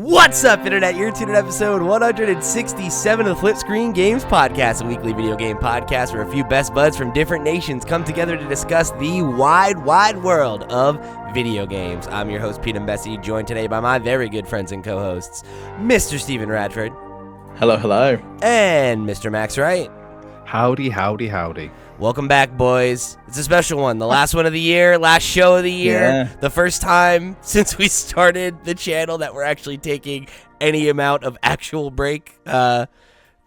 What's up, Internet? You're tuned in to episode 167 of the FlipScreen Games Podcast, a weekly video game podcast where a few best buds from different nations come together to discuss the wide world of video games. I'm your host, Pete and Bessie, joined today by my very good friends and co-hosts, Mr. Stephen Radford. Hello, hello. And Mr. Max Wright. Howdy, howdy, howdy. Welcome back, boys. It's a special one. The last one of the year, last show of the year. Yeah. The first time since we started the channel that we're actually taking any amount of actual break. And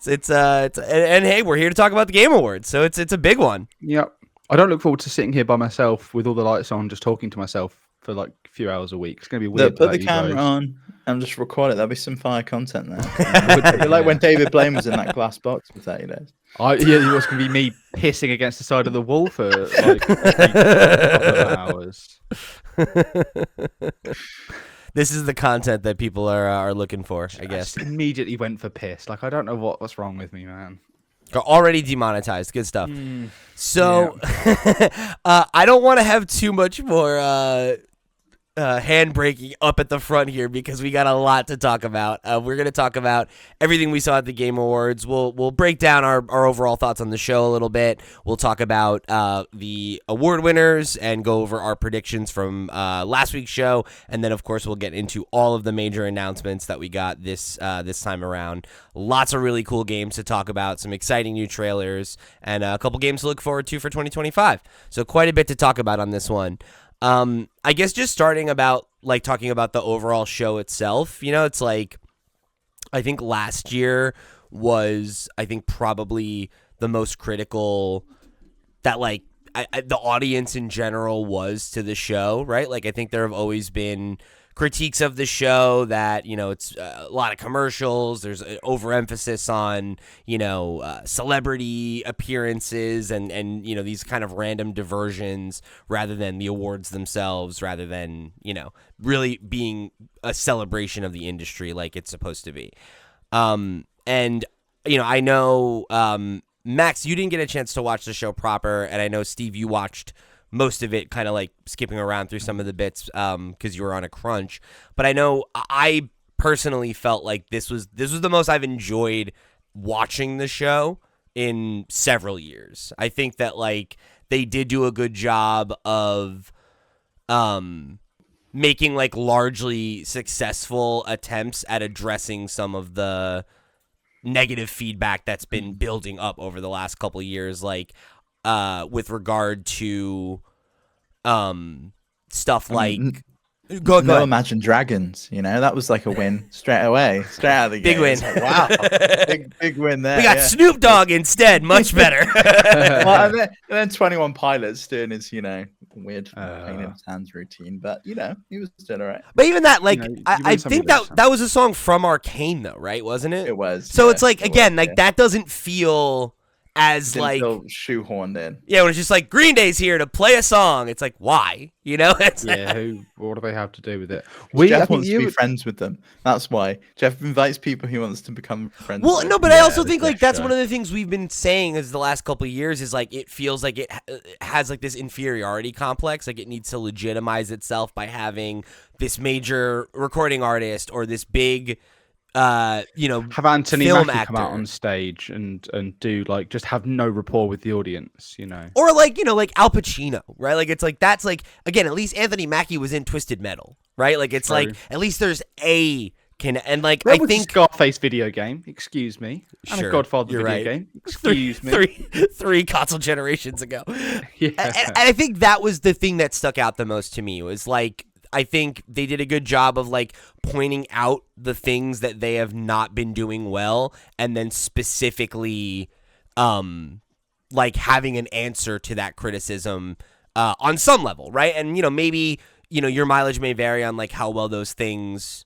hey, we're here to talk about the Game Awards, so it's a big one. Yep. I don't look forward to sitting here by myself with all the lights on, just talking to myself for like a few hours a week. It's going to be weird. Put the camera on and just record it. There'll be some fire content there. Like when David Blaine was in that glass box for 30 days. Yeah, it was going to be me pissing against the side of the wall for like a couple of hours. This is the content that people are looking for, I guess. I immediately went for piss. Like, I don't know what's wrong with me, man. Already demonetized. Good stuff. So, yeah. I don't want to have too much more hand braking up at the front here because we got a lot to talk about. We're going to talk about everything we saw at the Game Awards. We'll break down our overall thoughts on the show a little bit. We'll talk about the award winners and go over our predictions from last week's show. And then, of course, we'll get into all of the major announcements that we got this time around. Lots of really cool games to talk about, some exciting new trailers, and a couple games to look forward to for 2025. So quite a bit to talk about on this one. I guess just starting about like talking about the overall show itself, it's like, I think last year was, probably the most critical that like the audience in general was to the show, right? Like, I think there have always been critiques of the show that, it's a lot of commercials. There's an overemphasis on, celebrity appearances and these kind of random diversions rather than the awards themselves, rather than, really being a celebration of the industry like it's supposed to be. And, I know, Max, you didn't get a chance to watch the show proper. And I know, Steve, you watched most of it kind of like skipping around through some of the bits because you were on a crunch. But I know I personally felt like this was the most I've enjoyed watching the show in several years. I think that like they did do a good job of making like largely successful attempts at addressing some of the negative feedback that's been building up over the last couple of years, like with regard to stuff like go ahead. Imagine Dragons, that was like a win straight away, straight out of the big game. Win. Like, wow, big win there. We got Snoop Dogg instead, much better. Well, and then 21 Pilots doing his weird pain in his hands routine, but he was still alright. But even that, like, I think that was a song from Arcane though, right? Wasn't it? It was. So it's like, again, like that doesn't feel as didn't like feel shoehorned in. Yeah, when it's just like Green Day's here to play a song. It's like, why? It's what do they have to do with it? Jeff wants to be friends with them. That's why Jeff invites people he wants to become friends with. Well, no, but I also think like that's one of the things we've been saying is the last couple of years is like it feels like it has like this inferiority complex. Like it needs to legitimize itself by having this major recording artist or this big have Anthony film Mackie actor come out on stage and do like just have no rapport with the audience, or like like Al Pacino, right? Like it's like that's like, again, at least Anthony Mackie was in Twisted Metal, right? Like it's like at least there's a and like that I think Scarface video game, excuse me, and sure, a Godfather video right. game, excuse me, three console generations ago. Yeah, and I think that was the thing that stuck out the most to me was like, I think they did a good job of like pointing out the things that they have not been doing well, and then specifically, like having an answer to that criticism, on some level, right? And maybe your mileage may vary on like how well those things,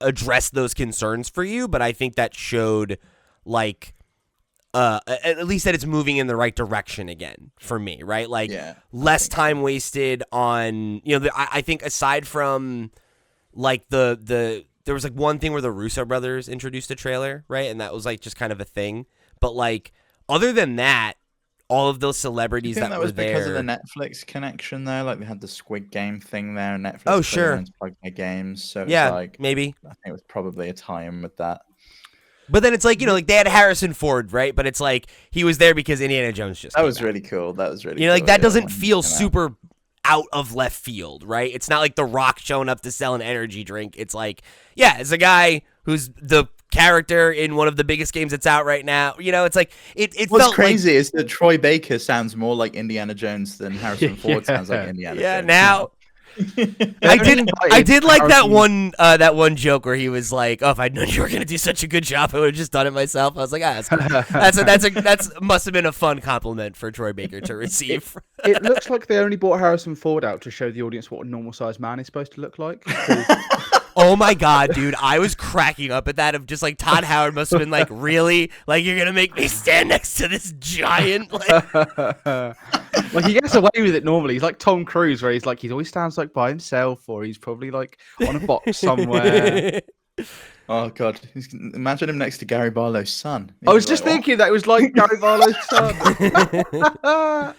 address those concerns for you, but I think that showed like. At least that it's moving in the right direction again for me, right? Like less time wasted on, I think aside from like there was like one thing where the Russo brothers introduced a trailer, right? And that was like just kind of a thing. But like other than that, all of those Do you celebrities think that that were was because of the there. Netflix connection there? Like they had the Squid Game thing there, and Netflix Oh, put them sure. in to plug their games. So it was Yeah, like, maybe. I think it was probably a tie-in with that. But then it's like, like they had Harrison Ford, right? But it's like he was there because Indiana Jones just That came was out. really cool. That was really Like cool. that Yeah, doesn't when it feel came out. super out of left field, right? It's not like The Rock showing up to sell an energy drink. It's like, yeah, it's a guy who's the character in one of the biggest games that's out right now. It's like it What's felt crazy is that Troy Baker sounds more like Indiana Jones than Harrison Ford sounds like Yeah. Indiana yeah, Jones. now They only I did invited like that Harrison- one joke where he was like, "Oh, if I'd known you were gonna do such a good job, I would have just done it myself." I was like, "Ah, that's must have been a fun compliment for Troy Baker to receive." It looks like they only brought Harrison Ford out to show the audience what a normal sized man is supposed to look like. 'Cause Oh my god, dude! I was cracking up at that. Of just like Todd Howard must have been like, "Really? Like you're gonna make me stand next to this giant?" Like he gets away with it normally. He's like Tom Cruise, where he's like he always stands like by himself, or he's probably like on a box somewhere. Oh god, imagine him next to Gary Barlow's son. I was just thinking that it was like Gary Barlow's son.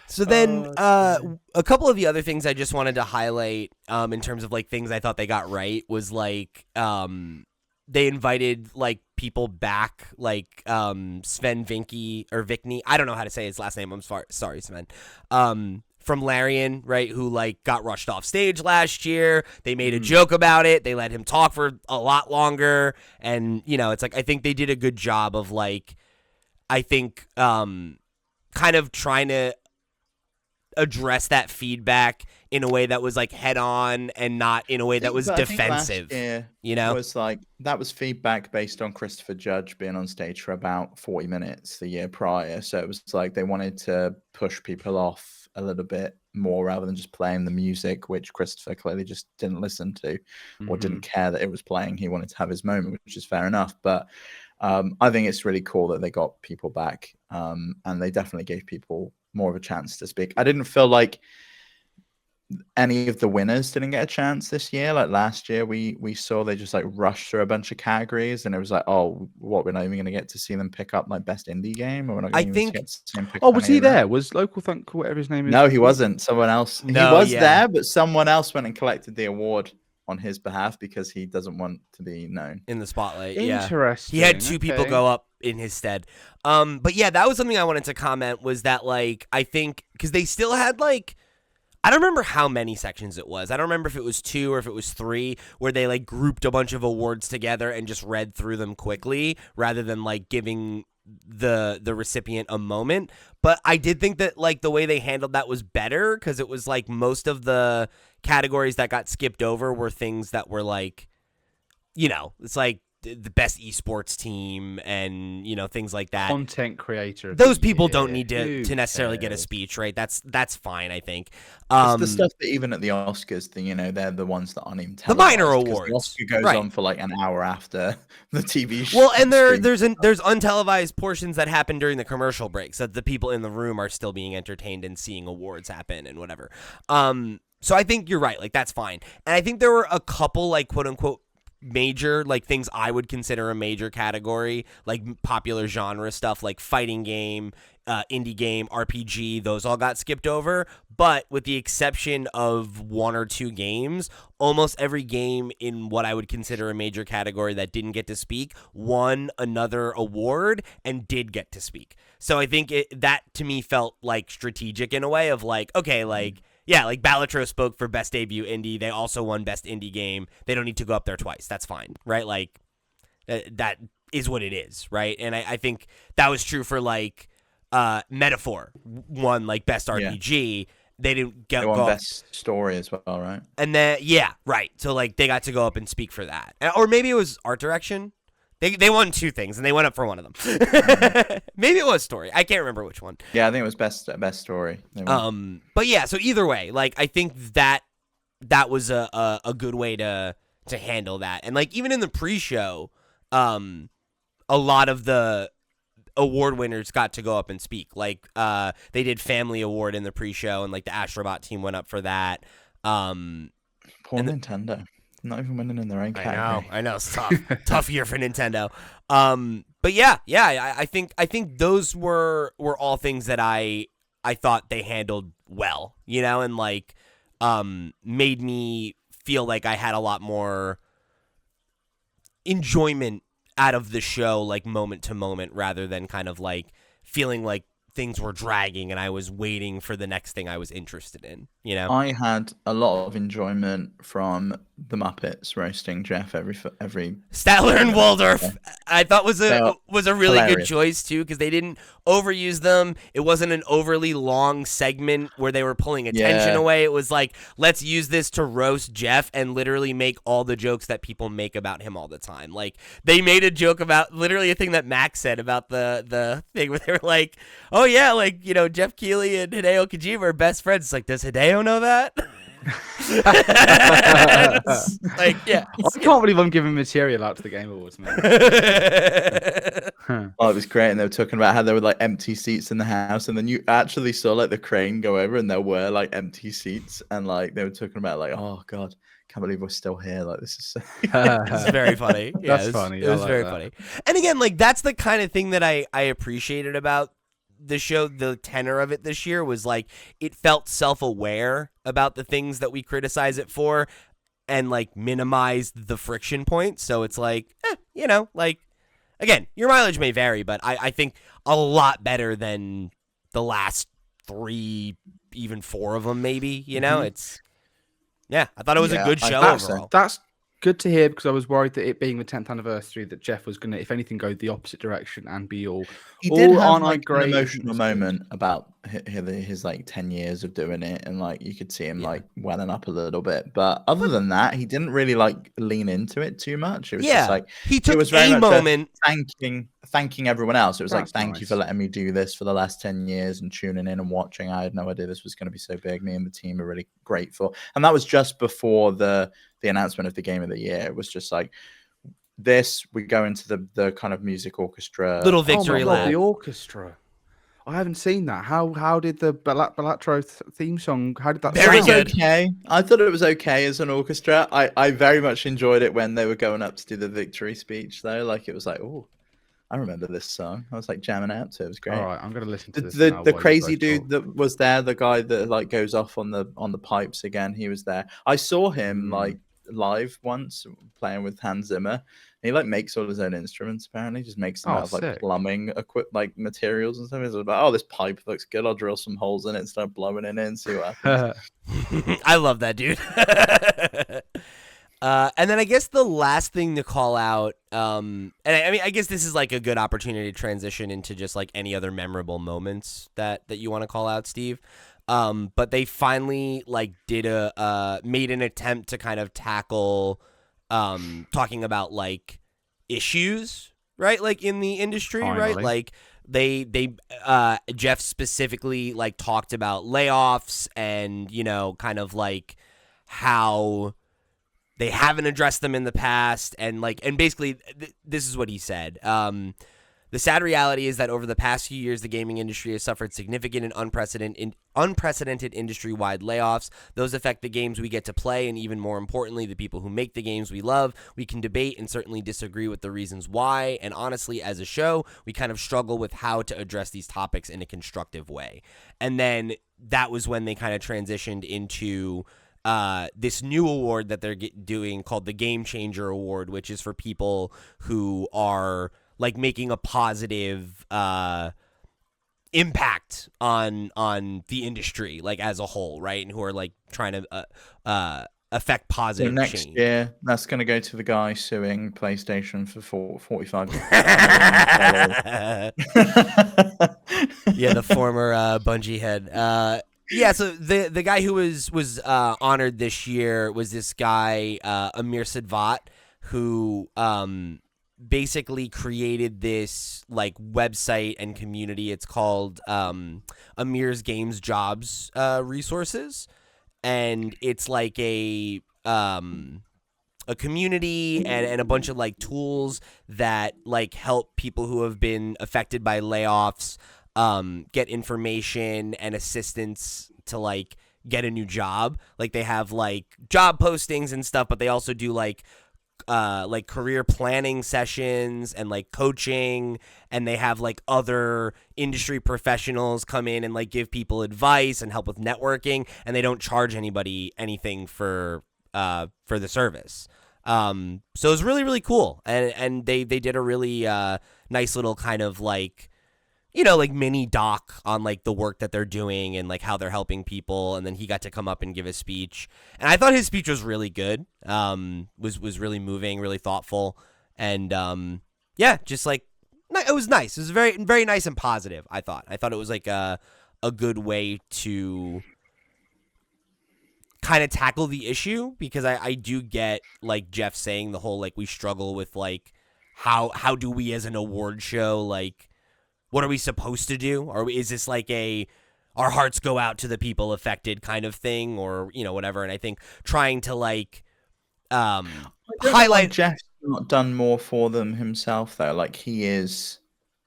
So then, Oh, a couple of the other things I just wanted to highlight, in terms of like things I thought they got right, was like, they invited like people back, like Sven Vinky or Vikney. I don't know how to say his last name. I'm sorry, Sven. From Larian, right? Who like got rushed off stage last year. They made a joke about it. They let him talk for a lot longer, and it's like I think they did a good job of like, I think, kind of trying to address that feedback in a way that was like head on and not in a way that was defensive. Was like that was feedback based on Christopher Judge being on stage for about 40 minutes the year prior. So it was like they wanted to push people off a little bit more rather than just playing the music, which Christopher clearly just didn't listen to or didn't care that it was playing. He wanted to have his moment, which is fair enough. But I think it's really cool that they got people back, and they definitely gave people more of a chance to speak. I didn't feel like any of the winners didn't get a chance this year. Like last year, we saw they just like rushed through a bunch of categories, and it was like, oh, what, we're not even going to get to see them pick up like best indie game, or we're not going to get to see him pick Oh, up was any he of that? there? Was Local Thunk, whatever his name is? No, he wasn't. Someone else. No, he was yeah. there, but someone else went and collected the award on his behalf because he doesn't want to be known in the spotlight. Yeah, Interesting. he had two people go up in his stead. But yeah, that was something I wanted to comment, was that like I think because they still had like, I don't remember how many sections it was. I don't remember if it was 2 or if it was 3, where they like grouped a bunch of awards together and just read through them quickly rather than like giving the recipient a moment. But I did think that like the way they handled that was better, because it was like most of the categories that got skipped over were things that were like, it's like the best esports team and things like that. Content creator. Those people don't need to necessarily get a speech, right? That's fine, I think. It's the stuff that even at the Oscars, they're the ones that aren't even the minor televised, 'cause awards. The Oscar goes right. on for like an hour after the TV show. Well, and there's untelevised portions that happen during the commercial breaks that the people in the room are still being entertained and seeing awards happen and whatever. So I think you're right. Like that's fine. And I think there were a couple like quote unquote major like things I would consider a major category, like popular genre stuff like fighting game, indie game, RPG. Those all got skipped over. But with the exception of 1 or 2 games, almost every game in what I would consider a major category that didn't get to speak won another award and did get to speak. So I think that to me felt like strategic in a way of like, okay, like, yeah, like Balatro spoke for best debut indie. They also won best indie game. They don't need to go up there twice. That's fine, right? Like that is what it is, right? And I think that was true for like Metaphor won like best RPG. They didn't they won best story as well, right? And then right. So like they got to go up and speak for that, or maybe it was art direction. They won 2 things and they went up for one of them. Maybe it was story. I can't remember which one. Yeah, I think it was best story. But yeah, so either way, like I think that was a good way to handle that. And like even in the pre-show, a lot of the award winners got to go up and speak. Like they did Family Award in the pre-show, and like the Astrobot team went up for that. Poor Nintendo. Not even winning in their own category. I know. It's tough. Tough year for Nintendo. But yeah, I think those were all things that I thought they handled well, and like made me feel like I had a lot more enjoyment out of the show, like moment to moment, rather than kind of like feeling like things were dragging and I was waiting for the next thing I was interested in, I had a lot of enjoyment from the Muppets roasting Geoff every. Statler and Waldorf, Yeah. I thought was They are a really good hilarious. choice too, because they didn't overuse them. It wasn't an overly long segment where they were pulling attention Yeah. away. It was like, let's use this to roast Geoff and literally make all the jokes that people make about him all the time. Like they made a joke about literally a thing that Max said about the thing where they were like, oh yeah, like Geoff Keighley and Hideo Kojima are best friends. It's like, does Hideo know that? It's like, yeah. I can't believe I'm giving material out to the Game Awards, man. Oh, it was great, and they were talking about how there were like empty seats in the house, and then you actually saw like the crane go over, and there were like empty seats, and like they were talking about like, oh god, can't believe we're still here. Like this is so... It's very funny. Yeah, That's it was, funny. It I was like very that. funny. And again, like that's the kind of thing that I appreciated about the show. The tenor of it this year was like it felt self-aware about the things that we criticize it for, and like minimized the friction points. So it's like, like again, your mileage may vary, but I think a lot better than the last 3, even 4 of them. Maybe it's. Yeah, I thought it was a Yeah, good I show think so. overall. That's good to hear because I was worried that it being the 10th anniversary, that Geoff was going to, if anything, go the opposite direction and be all. He did have aren't I like an great? emotional It's good. moment about his like 10 years of doing it, and like you could see him like welling up a little bit. But other than that, he didn't really like lean into it too much. It was just like he took it was very a much moment. thanking everyone else. It was like, That's thank you for nice. letting me do this for the last 10 years and tuning in and watching. I had no idea this was going to be so big. Me and the team are really grateful. And that was just before the announcement of the game of the year. It was just like this, we go into the kind of music orchestra. Little Oh my victory God, lap. the orchestra. I haven't seen that. How did the Balatro theme song? How did that Very sound? good. Okay. I thought it was okay as an orchestra. I very much enjoyed it when they were going up to do the victory speech, though. Like it was like, oh, I remember this song. I was like jamming out to it. It was great. All right, I'm gonna listen to this. The now the while you crazy both dude talk. that was there, the guy that like goes off on the pipes again, he was there. I saw him like live once playing with Hans Zimmer. He like makes all his own instruments. Apparently, just makes them Oh, out of like sick. plumbing like materials and stuff. He's like, oh, this pipe looks good. I'll drill some holes in it and start blowing it in and see what happens. I love that dude. And then I guess the last thing to call out, and I mean, I guess this is like a good opportunity to transition into just like any other memorable moments that you want to call out, Steve. But they finally like made an attempt to kind of tackle, talking about like issues, right? Like in the industry, right? Finally. Like they Geoff specifically like talked about layoffs and kind of like how they haven't addressed them in the past, and basically this is what he said. The sad reality is that over the past few years, the gaming industry has suffered significant and unprecedented industry-wide layoffs. Those affect the games we get to play, and even more importantly, the people who make the games we love. We can debate and certainly disagree with the reasons why, and honestly, as a show, we kind of struggle with how to address these topics in a constructive way. And then that was when they kind of transitioned into this new award that they're doing called the Game Changer Award, which is for people who are like making a positive impact on the industry, like as a whole, right? And who are like trying to affect So positive next change. year, that's going to go to the guy suing PlayStation for $45 million. Yeah, the former Bungie head. Yeah, so the guy who was honored this year was this guy Amir Sidvat, who basically created this like website and community. It's called Amir's Games Jobs Resources, and it's like a community and a bunch of like tools that like help people who have been affected by layoffs get information and assistance to like get a new job. Like they have like job postings and stuff, but they also do like like career planning sessions and like coaching, and they have like other industry professionals come in and like give people advice and help with networking, and they don't charge anybody anything for the service. So it was really, really cool, and they did a really nice little kind of like, like mini doc on like the work that they're doing and like how they're helping people. And then he got to come up and give a speech, and I thought his speech was really good. Was really moving, really thoughtful, and yeah, just like it was nice. It was very, very nice and positive. I thought it was like a good way to kind of tackle the issue, because I do get like Geoff saying the whole like we struggle with like how do we as an award show, like what are we supposed to do? Or is this like our hearts go out to the people affected kind of thing, or whatever? And I think trying to like highlight Jeff's not done more for them himself though. Like he is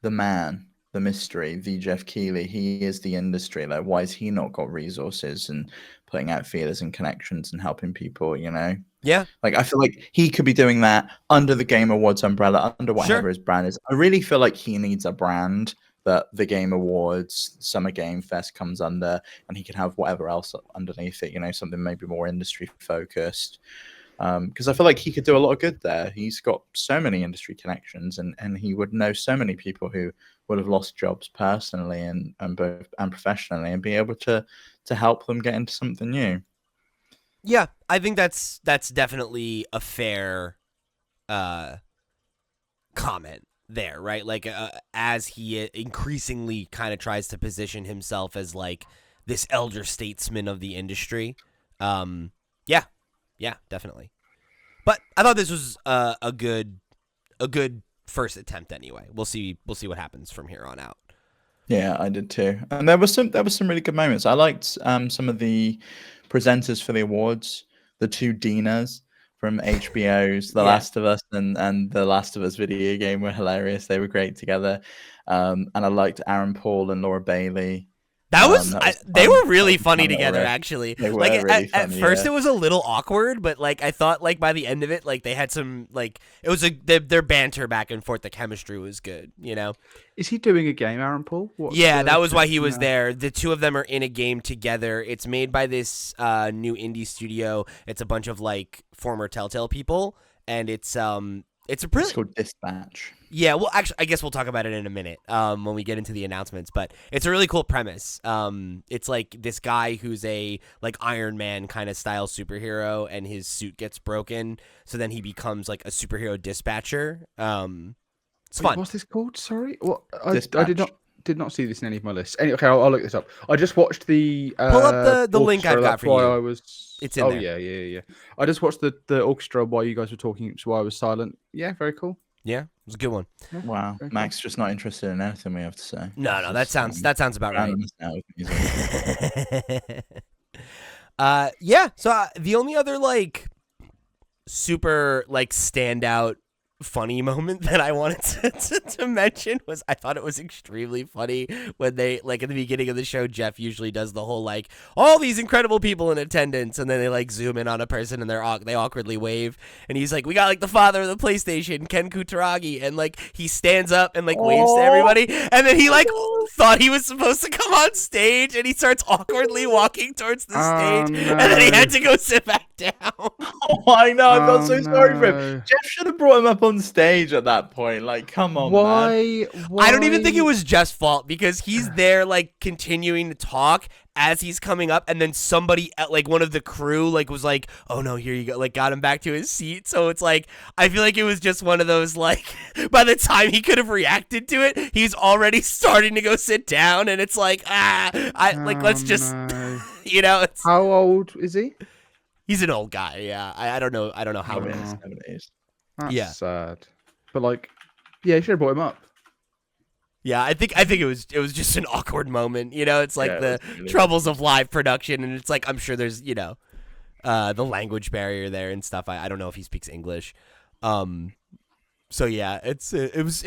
the man, the mystery, the Geoff Keighly. He is the industry. Like why has he not got resources and putting out feelers and connections and helping people? Yeah. Like I feel like he could be doing that under the Game Awards umbrella, under whatever his brand is. I really feel like he needs a brand that the Game Awards, Summer Game Fest comes under, and he can have whatever else underneath it, something maybe more industry focused. Because I feel like he could do a lot of good there. He's got so many industry connections, and he would know so many people who would have lost jobs personally and professionally, and be able to help them get into something new. Yeah, I think that's definitely a fair comment there, right? Like as he increasingly kind of tries to position himself as like this elder statesman of the industry. Yeah, definitely. But I thought this was a good first attempt anyway. We'll see what happens from here on out. Yeah, I did too. And there was some really good moments. I liked some of the presenters for the awards, the two Dinas from HBO's The Last of Us and The Last of Us video game were hilarious. They were great together. And I liked Aaron Paul and Laura Bailey. That was they were really funny together, actually. They were like really at funny, first it was a little awkward, but like I thought like by the end of it, like they had some like it was their banter back and forth. The chemistry was good, Is he doing a game, Aaron Paul? That was why he was there. The two of them are in a game together. It's made by this new indie studio. It's a bunch of like former Telltale people, and it's called Dispatch. Yeah, well, actually, I guess we'll talk about it in a minute when we get into the announcements. But it's a really cool premise. It's like this guy who's a like Iron Man kind of style superhero, and his suit gets broken, so then he becomes like a superhero dispatcher. It's fun. What's this called? Sorry, what? I Dispatch. did not see this in any of my lists. Anyway, okay, I'll look this up. I just watched the pull up the link I've got for you. It's in there. Yeah. I just watched the orchestra while you guys were talking, so I was silent. Yeah, very cool. Yeah, it was a good one. Wow, Max just not interested in anything we have to say. No, that sounds about right. Yeah. So the only other like super like standout funny moment that I wanted to mention was I thought it was extremely funny when they like at the beginning of the show, Geoff usually does the whole like all these incredible people in attendance, and then they like zoom in on a person and they awkwardly wave, and he's like, we got like the father of the PlayStation, Ken Kutaragi, and like he stands up and like waves to everybody, and then he like thought he was supposed to come on stage, and he starts awkwardly walking towards the stage, and then he had to go sit back down. Oh, I know. I felt so sorry for him. Geoff should have brought him up on stage at that point. Like, come on, man. I don't even think it was Jeff's fault, because he's there like continuing to talk as he's coming up, and then somebody like one of the crew like was like, oh no, here you go, like got him back to his seat. So it's like I feel like it was just one of those like by the time he could have reacted to it, he's already starting to go sit down, and it's like let's just it's, how old is he? He's an old guy. Yeah, I don't know how Probably old. in his 70s. That's sad. But like, yeah, you should have brought him up. Yeah, I think it was just an awkward moment. It's like the really troubles of live production, and it's like I'm sure there's the language barrier there and stuff. I don't know if he speaks English. So yeah, it was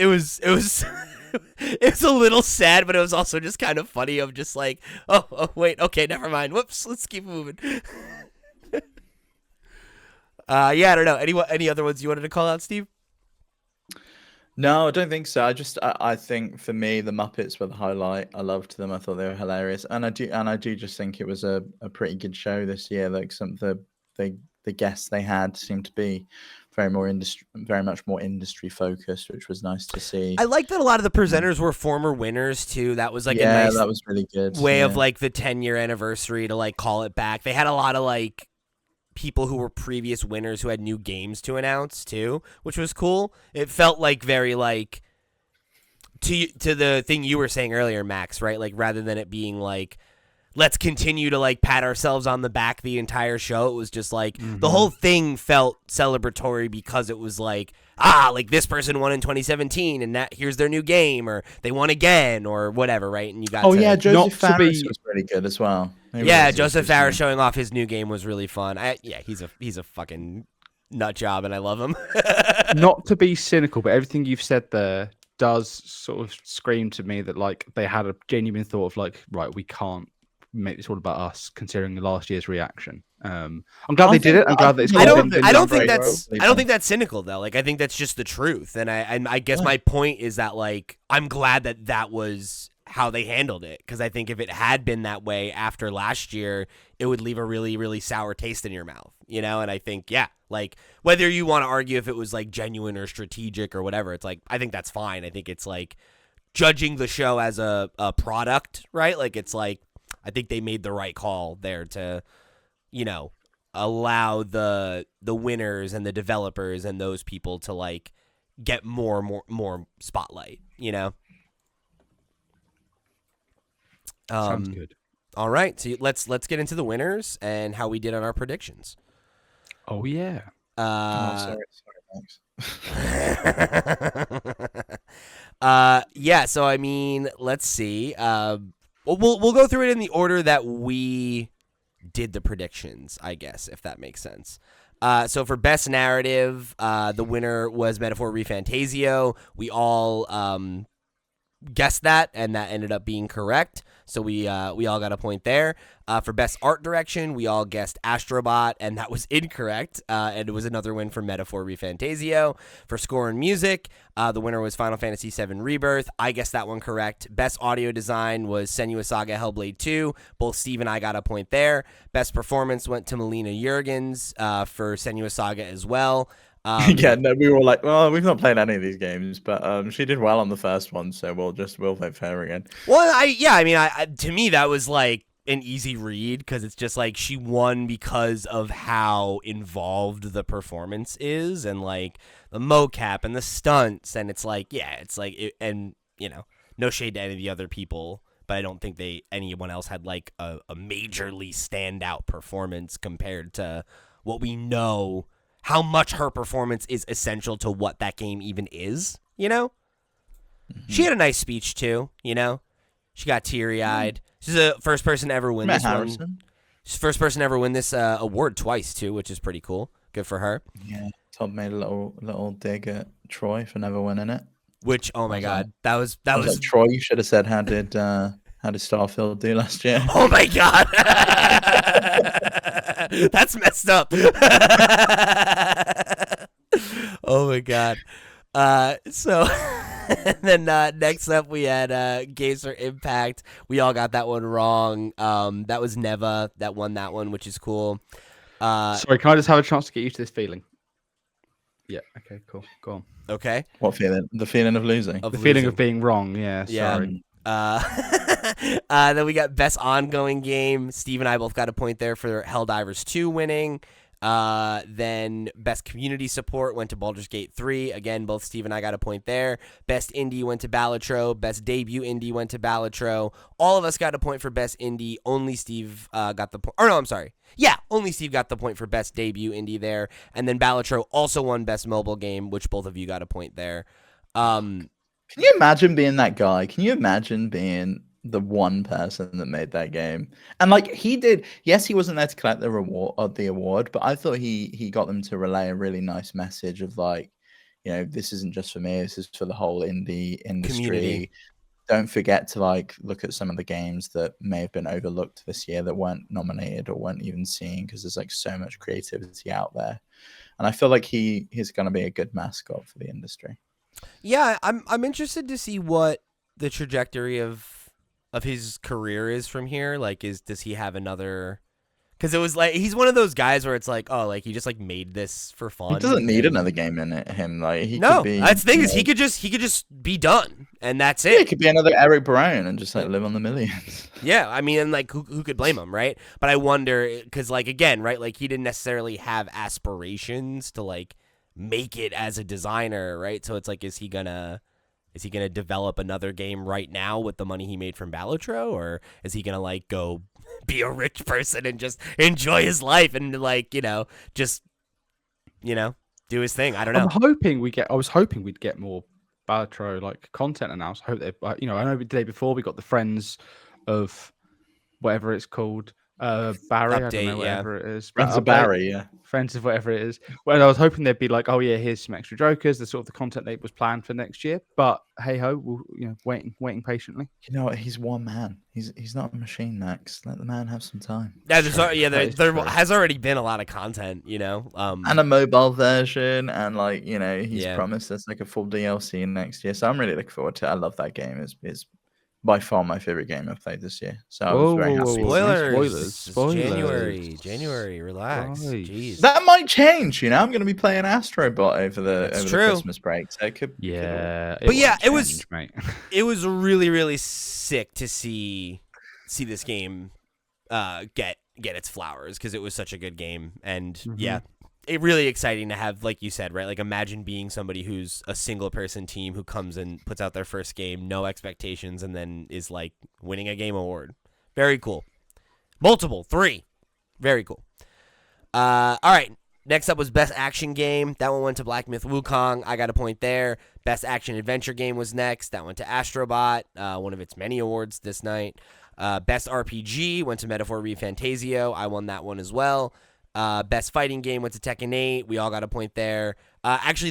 it's a little sad, but it was also just kind of funny. Of just like, oh wait, okay, never mind. Whoops, let's keep moving. Yeah, I don't know. Any other ones you wanted to call out, Steve? No, I don't think so. I think for me the Muppets were the highlight. I loved them. I thought they were hilarious, and I do just think it was a pretty good show this year. Like the guests they had seemed to be very much more industry focused, which was nice to see. I like that a lot of the presenters were former winners too. That was like a Yeah, nice that was really good. way of Yeah. like the 10-year anniversary to like call it back. They had a lot of like people who were previous winners who had new games to announce too, which was cool. It felt like very like to the thing you were saying earlier, Max, right? Like rather than it being like let's continue to like pat ourselves on the back the entire show, it was just like the whole thing felt celebratory because it was like like this person won in 2017 and that here's their new game, or they won again, or whatever, right? And you got Yeah, Joseph not to Fares be- was pretty good as well. yeah, Joseph Farah showing off his new game was really fun. He's a fucking nut job, and I love him. Not to be cynical, but everything you've said there does sort of scream to me that like they had a genuine thought of like, right, we can't make this all about us, considering last year's reaction. I'm glad they did it. I'm glad that it's I don't been I don't done think very that's well. I don't think that's cynical though. Like I think that's just the truth, and I guess my point is that like I'm glad that was how they handled it, because I think if it had been that way after last year, it would leave a really, really sour taste in your mouth, you know? And I think, yeah, like whether you want to argue if it was like genuine or strategic or whatever, it's like, I think that's fine. I think it's like judging the show as a product, right? Like it's like, I think they made the right call there to, you know, allow the winners and the developers and those people to like get more spotlight, you know? Sounds good. All right, so let's get into the winners and how we did on our predictions. Oh yeah. sorry, thanks. Yeah. So I mean, let's see. We'll go through it in the order that we did the predictions, I guess, if that makes sense. So for best narrative, the winner was Metaphor ReFantasio. We all guessed that, and that ended up being correct. So we all got a point there. For best art direction, we all guessed Astrobot, and that was incorrect. And it was another win for Metaphor ReFantasio. For score and music, the winner was Final Fantasy VII Rebirth. I guessed that one correct. Best audio design was Senua Saga Hellblade 2. Both Steve and I got a point there. Best performance went to Melina Jurgens for Senua Saga as well. No, we were like, well, we've not played any of these games, but she did well on the first one, so we'll play fair again. Well, I mean, to me that was like an easy read, because it's just like she won because of how involved the performance is, and like the mocap and the stunts, and it's like, yeah, it's like, and you know, no shade to any of the other people, but I don't think anyone else had like a majorly standout performance compared to what we know. How much her performance is essential to what that game even is, you know? Mm-hmm. She had a nice speech, too, you know? She got teary-eyed. She's the first person to ever win this one. She's the first person to ever win this award twice, too, which is pretty cool. Good for her. Yeah, Todd made a little dig at Troy for never winning it. Which, oh my God, that was like, Troy, you should have said, how did Starfield do last year? Oh my God. That's messed up. Oh my God. So then next up we had Games for Impact. We all got that one wrong. That was Neva that won that one, which is cool. Sorry, can I just have a chance to get used to this feeling? Yeah. Okay. Cool. Go on. Okay. What feeling? The feeling of losing. The feeling of being wrong. Yeah. Sorry. Then we got best ongoing game. Steve and I both got a point there for Helldivers 2 winning. Then best community support went to Baldur's Gate 3. Again, both Steve and I got a point there. Best indie went to Balatro. Best debut indie went to Balatro. All of us got a point for best indie. Only Steve got the point. Or no, I'm sorry. Yeah, only Steve got the point for best debut indie there. And then Balatro also won best mobile game, which both of you got a point there. Can you imagine being that guy? Can you imagine being the one person that made that game? And like he did, yes, he wasn't there to collect the award, but I thought he got them to relay a really nice message of like, you know, this isn't just for me, this is for the whole indie industry. Community. Don't forget to like look at some of the games that may have been overlooked this year that weren't nominated or weren't even seen, because there's like so much creativity out there. and I feel like he's going to be a good mascot for the industry. Yeah, I'm interested to see what the trajectory of his career is from here. Like, does he have another? Because it was like he's one of those guys where it's like, oh, like he just like made this for fun. He doesn't need another game in it. Him like he no, could be. That's the thing is he could just be done, and that's it. Yeah, he could be another Eric Brown and just like live on the millions. Yeah, I mean, and like who could blame him, right? But I wonder because like again, right? Like he didn't necessarily have aspirations to like make it as a designer, right? So it's like, is he gonna develop another game right now with the money he made from Balatro, or is he gonna like go be a rich person and just enjoy his life and like just do his thing? I don't know. I was hoping we'd get more Balatro like content announced. I hope they, I know the day before we got the Friends of whatever it's called, Barry. Update, I don't know whatever it is. Friends of Barry, yeah. Friends of whatever it is. Well, I was hoping they'd be like, oh yeah, here's some extra Jokers, the sort of the content that was planned for next year. But hey ho, we'll waiting patiently. You know what? He's one man. He's not a machine, Max. Let the man have some time. Yeah, there has already been a lot of content, and a mobile version, and like he's promised us like a full DLC next year. So I'm really looking forward to it. I love that game. It's by far my favorite game I've played this year. So I was very happy. Spoilers. January. Relax. Jeez. That might change. I'm going to be playing Astrobot over the Christmas break. So it could. Yeah. It was. Mate. It was really, really sick to see this game get its flowers because it was such a good game, and it really exciting to have, like you said, right? Like imagine being somebody who's a single person team who comes and puts out their first game, no expectations, and then is like winning a game award. Very cool. Multiple 3. Very cool. All right. Next up was Best Action Game. That one went to Black Myth Wukong. I got a point there. Best Action Adventure Game was next. That went to Astrobot, one of its many awards this night. Best RPG went to Metaphor ReFantazio. I won that one as well. Best Fighting Game went to Tekken 8. We all got a point there. Actually,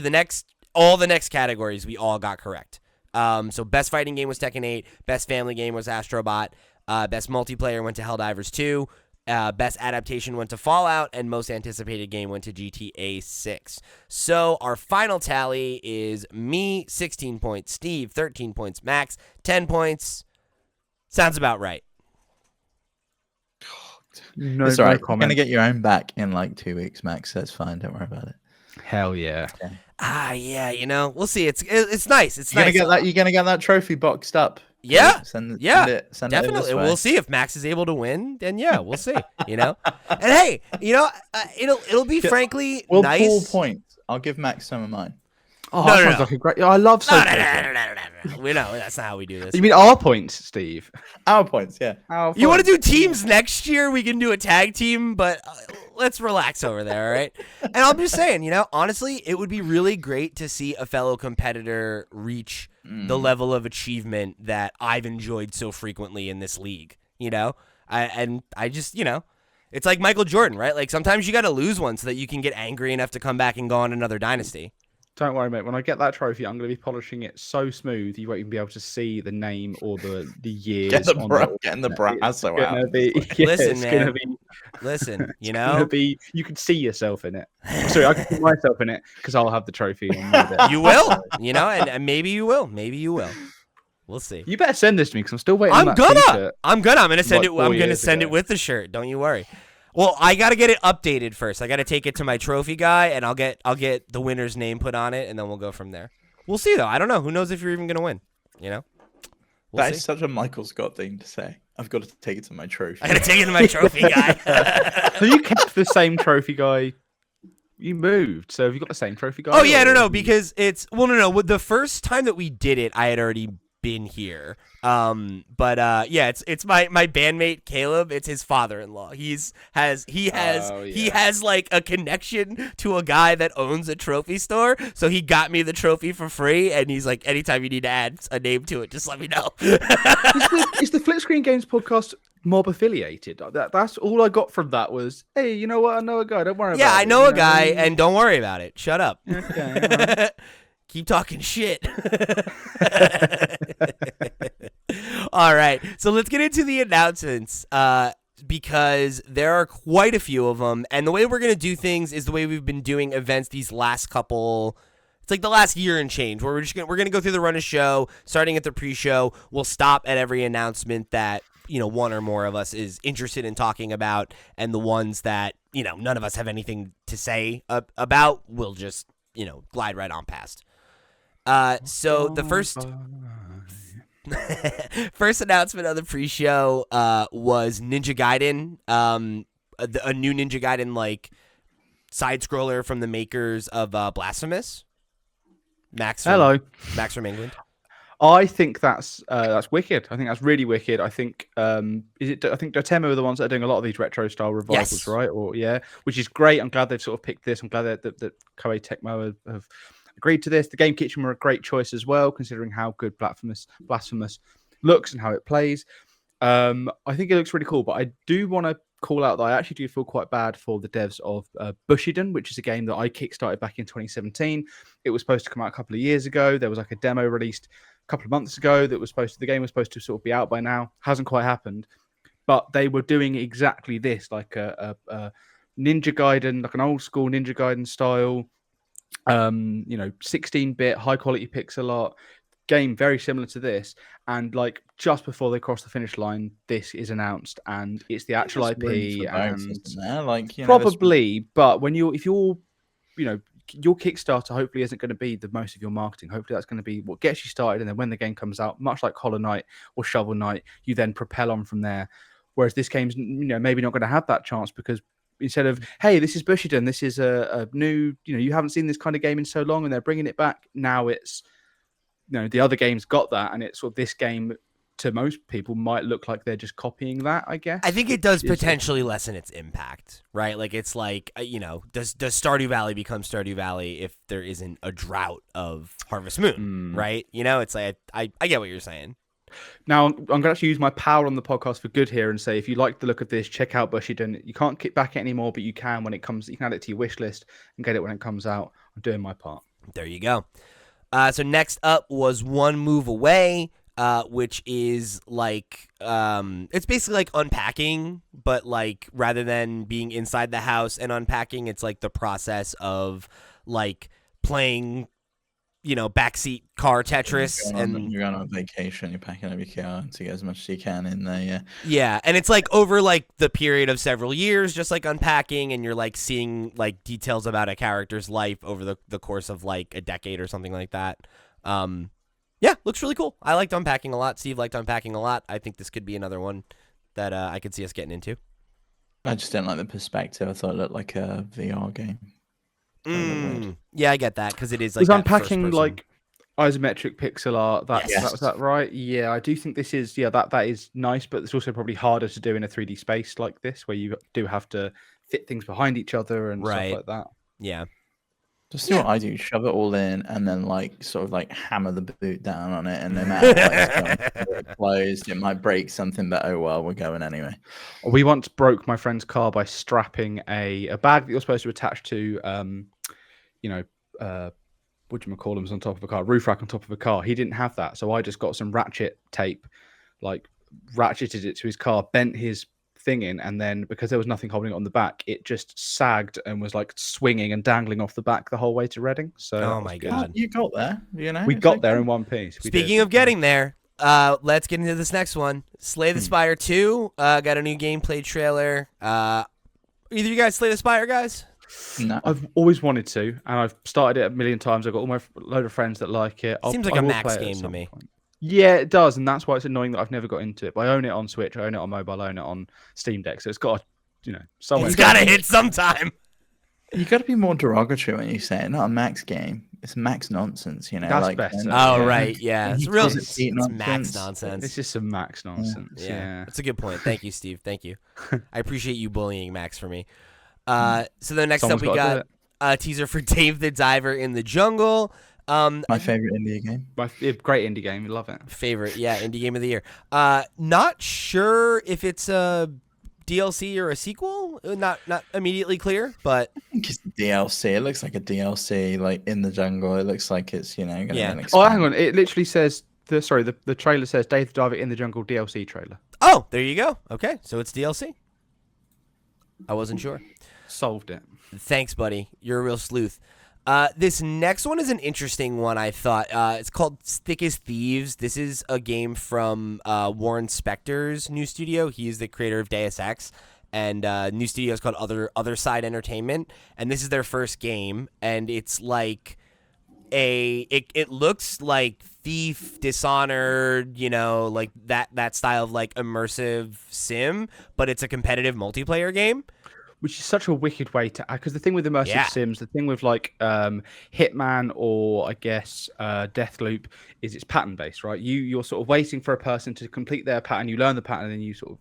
all the next categories we all got correct. So Best Fighting Game was Tekken 8. Best Family Game was Astrobot. Best Multiplayer went to Helldivers 2. Best Adaptation went to Fallout. And Most Anticipated Game went to GTA 6. So our final tally is me, 16 points. Steve, 13 points. Max, 10 points. Sounds about right. No, it's all right. You're going to get your own back in like 2 weeks, Max. That's fine. Don't worry about it. Hell yeah. Okay. Yeah, we'll see. It's nice. It's nice. You're gonna get that trophy boxed up. Yeah. Send definitely. It we'll see if Max is able to win. Then yeah, we'll see. And hey, it'll be frankly we'll nice. Pool points. I'll give Max some of mine. Oh, that sounds like a great. I love so. We know that's not how we do this. You mean our points, Steve? Our points, yeah. You want to do teams next year? We can do a tag team, but let's relax over there, all right? And I'm just saying, honestly, it would be really great to see a fellow competitor reach the level of achievement that I've enjoyed so frequently in this league. I just, it's like Michael Jordan, right? Like sometimes you got to lose one so that you can get angry enough to come back and go on another dynasty. Don't worry, mate. When I get that trophy, I'm going to be polishing it so smooth you won't even be able to see the name or the years. Getting the brass out. Listen, man. Listen, you can see yourself in it. Sorry, I can see myself in it because I'll have the trophy. You will, and maybe you will. Maybe you will. We'll see. You better send this to me because I'm still waiting. I'm gonna send it. I'm gonna send it with the shirt. Don't you worry. Well, I gotta get it updated first. I gotta take it to my trophy guy, and I'll get the winner's name put on it, and then we'll go from there. We'll see, though. I don't know. Who knows if you're even gonna win? We'll that see. Is such a Michael Scott thing to say. I've got to take it to my trophy. I gotta take it to my trophy guy. So you kept the same trophy guy. You moved, so have you got the same trophy guy? Oh yeah, no, because it's no. The first time that we did it, I had already been here. It's my bandmate Caleb. It's his father-in-law. He has like a connection to a guy that owns a trophy store, so he got me the trophy for free, and he's like, anytime you need to add a name to it, just let me know. Is the FlipScreen Games podcast mob affiliated? That's all I got from that was, hey, you know what? I know a guy. Don't worry about it. Yeah, I know a guy, and don't worry about it. Shut up. Okay. Keep talking shit. All right. So let's get into the announcements. because there are quite a few of them. And the way we're going to do things is the way we've been doing events these last couple. It's like the last year and change, where we're gonna go through the run of show, starting at the pre-show. We'll stop at every announcement that one or more of us is interested in talking about, and the ones that none of us have anything to say about, we'll just glide right on past. So the first announcement of the pre-show was Ninja Gaiden, a new Ninja Gaiden side scroller from the makers of Blasphemous. Max from England. I think that's wicked. I think that's really wicked. I think I think Dotemu are the ones that are doing a lot of these retro style revivals, yes. right? Which is great. I'm glad they've sort of picked this. I'm glad that Koei Tecmo have agreed to this. The Game Kitchen were a great choice as well, considering how good Blasphemous looks and how it plays. I think it looks really cool, but I do want to call out that I actually do feel quite bad for the devs of Bushiden, which is a game that I kickstarted back in 2017. It was supposed to come out a couple of years ago. There was a demo released a couple of months ago that the game was supposed to sort of be out by now. Hasn't quite happened, but they were doing exactly this, like a Ninja Gaiden, like an old school Ninja Gaiden style, 16-bit high quality pixel art game, very similar to this. And just before they cross the finish line, this is announced, and it's the actual IP. And probably, but if your Kickstarter hopefully isn't going to be the most of your marketing. Hopefully that's going to be what gets you started, and then when the game comes out, much like Hollow Knight or Shovel Knight, you then propel on from there. Whereas this game's maybe not going to have that chance, because instead of, hey, this is Bushiden, this is a new, you haven't seen this kind of game in so long, and they're bringing it back. Now it's, the other games got that, and it's sort of this game to most people might look like they're just copying that, I guess. I think it does potentially lessen its impact, right? It's does Stardew Valley become Stardew Valley if there isn't a drought of Harvest Moon, right? It's I get what you're saying. Now, I'm going to actually use my power on the podcast for good here and say, if you like the look of this, check out Bushiden. You can't kick back it anymore, but you can when it comes. You can add it to your wish list and get it when it comes out. I'm doing my part. There you go. So next up was One Move Away, which is it's basically like unpacking, but rather than being inside the house and unpacking, it's the process of playing backseat car Tetris. You're going on vacation, you're packing up your car to get as much as you can in there, Yeah, and it's over the period of several years, just unpacking, and you're seeing details about a character's life over the course of a decade or something like that. Yeah, looks really cool. I liked unpacking a lot. Steve liked unpacking a lot. I think this could be another one that I could see us getting into. I just didn't like the perspective. I thought it looked like a VR game. Yeah, I get that, because it is was unpacking isometric pixel art. Was that right? Yeah, I do think this is that is nice, but it's also probably harder to do in a 3D space like this, where you do have to fit things behind each other and stuff like that. Yeah. Just do what I do: shove it all in, and then hammer the boot down on it, and no matter what it's closed, it might break something, but oh well, we're going anyway. We once broke my friend's car by strapping a bag that you're supposed to attach to, what do you call them, on top of a car, roof rack on top of a car. He didn't have that, so I just got some ratchet tape, ratcheted it to his car, bent his thing in, and then because there was nothing holding it on the back, it just sagged and was swinging and dangling off the back the whole way to Reading. So oh my god, you got there, we got there in one piece. Speaking of getting there, let's get into this next one. Slay the Spire 2 got a new gameplay trailer. Either you guys Slay the Spire guys? No. I've always wanted to, and I've started it a million times. I've got a load of friends that like it. Seems like a Max game to me. Yeah, it does, and that's why it's annoying that I've never got into it. But I own it on Switch, I own it on mobile, I own it on Steam Deck, so it's got somewhere. It's got to hit sometime. You got to be more derogatory when you say it. Not a Max game. It's Max nonsense, That's better. Oh, right, yeah. It's real. It's Max nonsense. It's just some Max nonsense. Yeah. That's a good point. Thank you, Steve. Thank you. I appreciate you bullying Max for me. So the next up we got a teaser for Dave the Diver in the Jungle. My favorite indie game. Great indie game. Love it. Favorite, indie game of the year. Not sure if it's a DLC or a sequel. Not immediately clear, but I think it's DLC. It looks like a DLC, in the jungle. It looks like it's going to Oh, hang on. It literally says the trailer says Dave the Diver in the Jungle DLC trailer. Oh, there you go. Okay, so it's DLC. I wasn't sure. Solved it. Thanks, buddy. You're a real sleuth. This next one is an interesting one, I thought. It's called Thick as Thieves. This is a game from Warren Spector's new studio. He is the creator of Deus Ex. And new studio is called Other Side Entertainment. And this is their first game. And it's like it looks like Thief, Dishonored, like that style of like immersive sim, but it's a competitive multiplayer game. Which is such a wicked way to, because the thing with immersive sims, the thing with like Hitman or I guess Deathloop is it's pattern based, right? You're sort of waiting for a person to complete their pattern, you learn the pattern, and then you sort of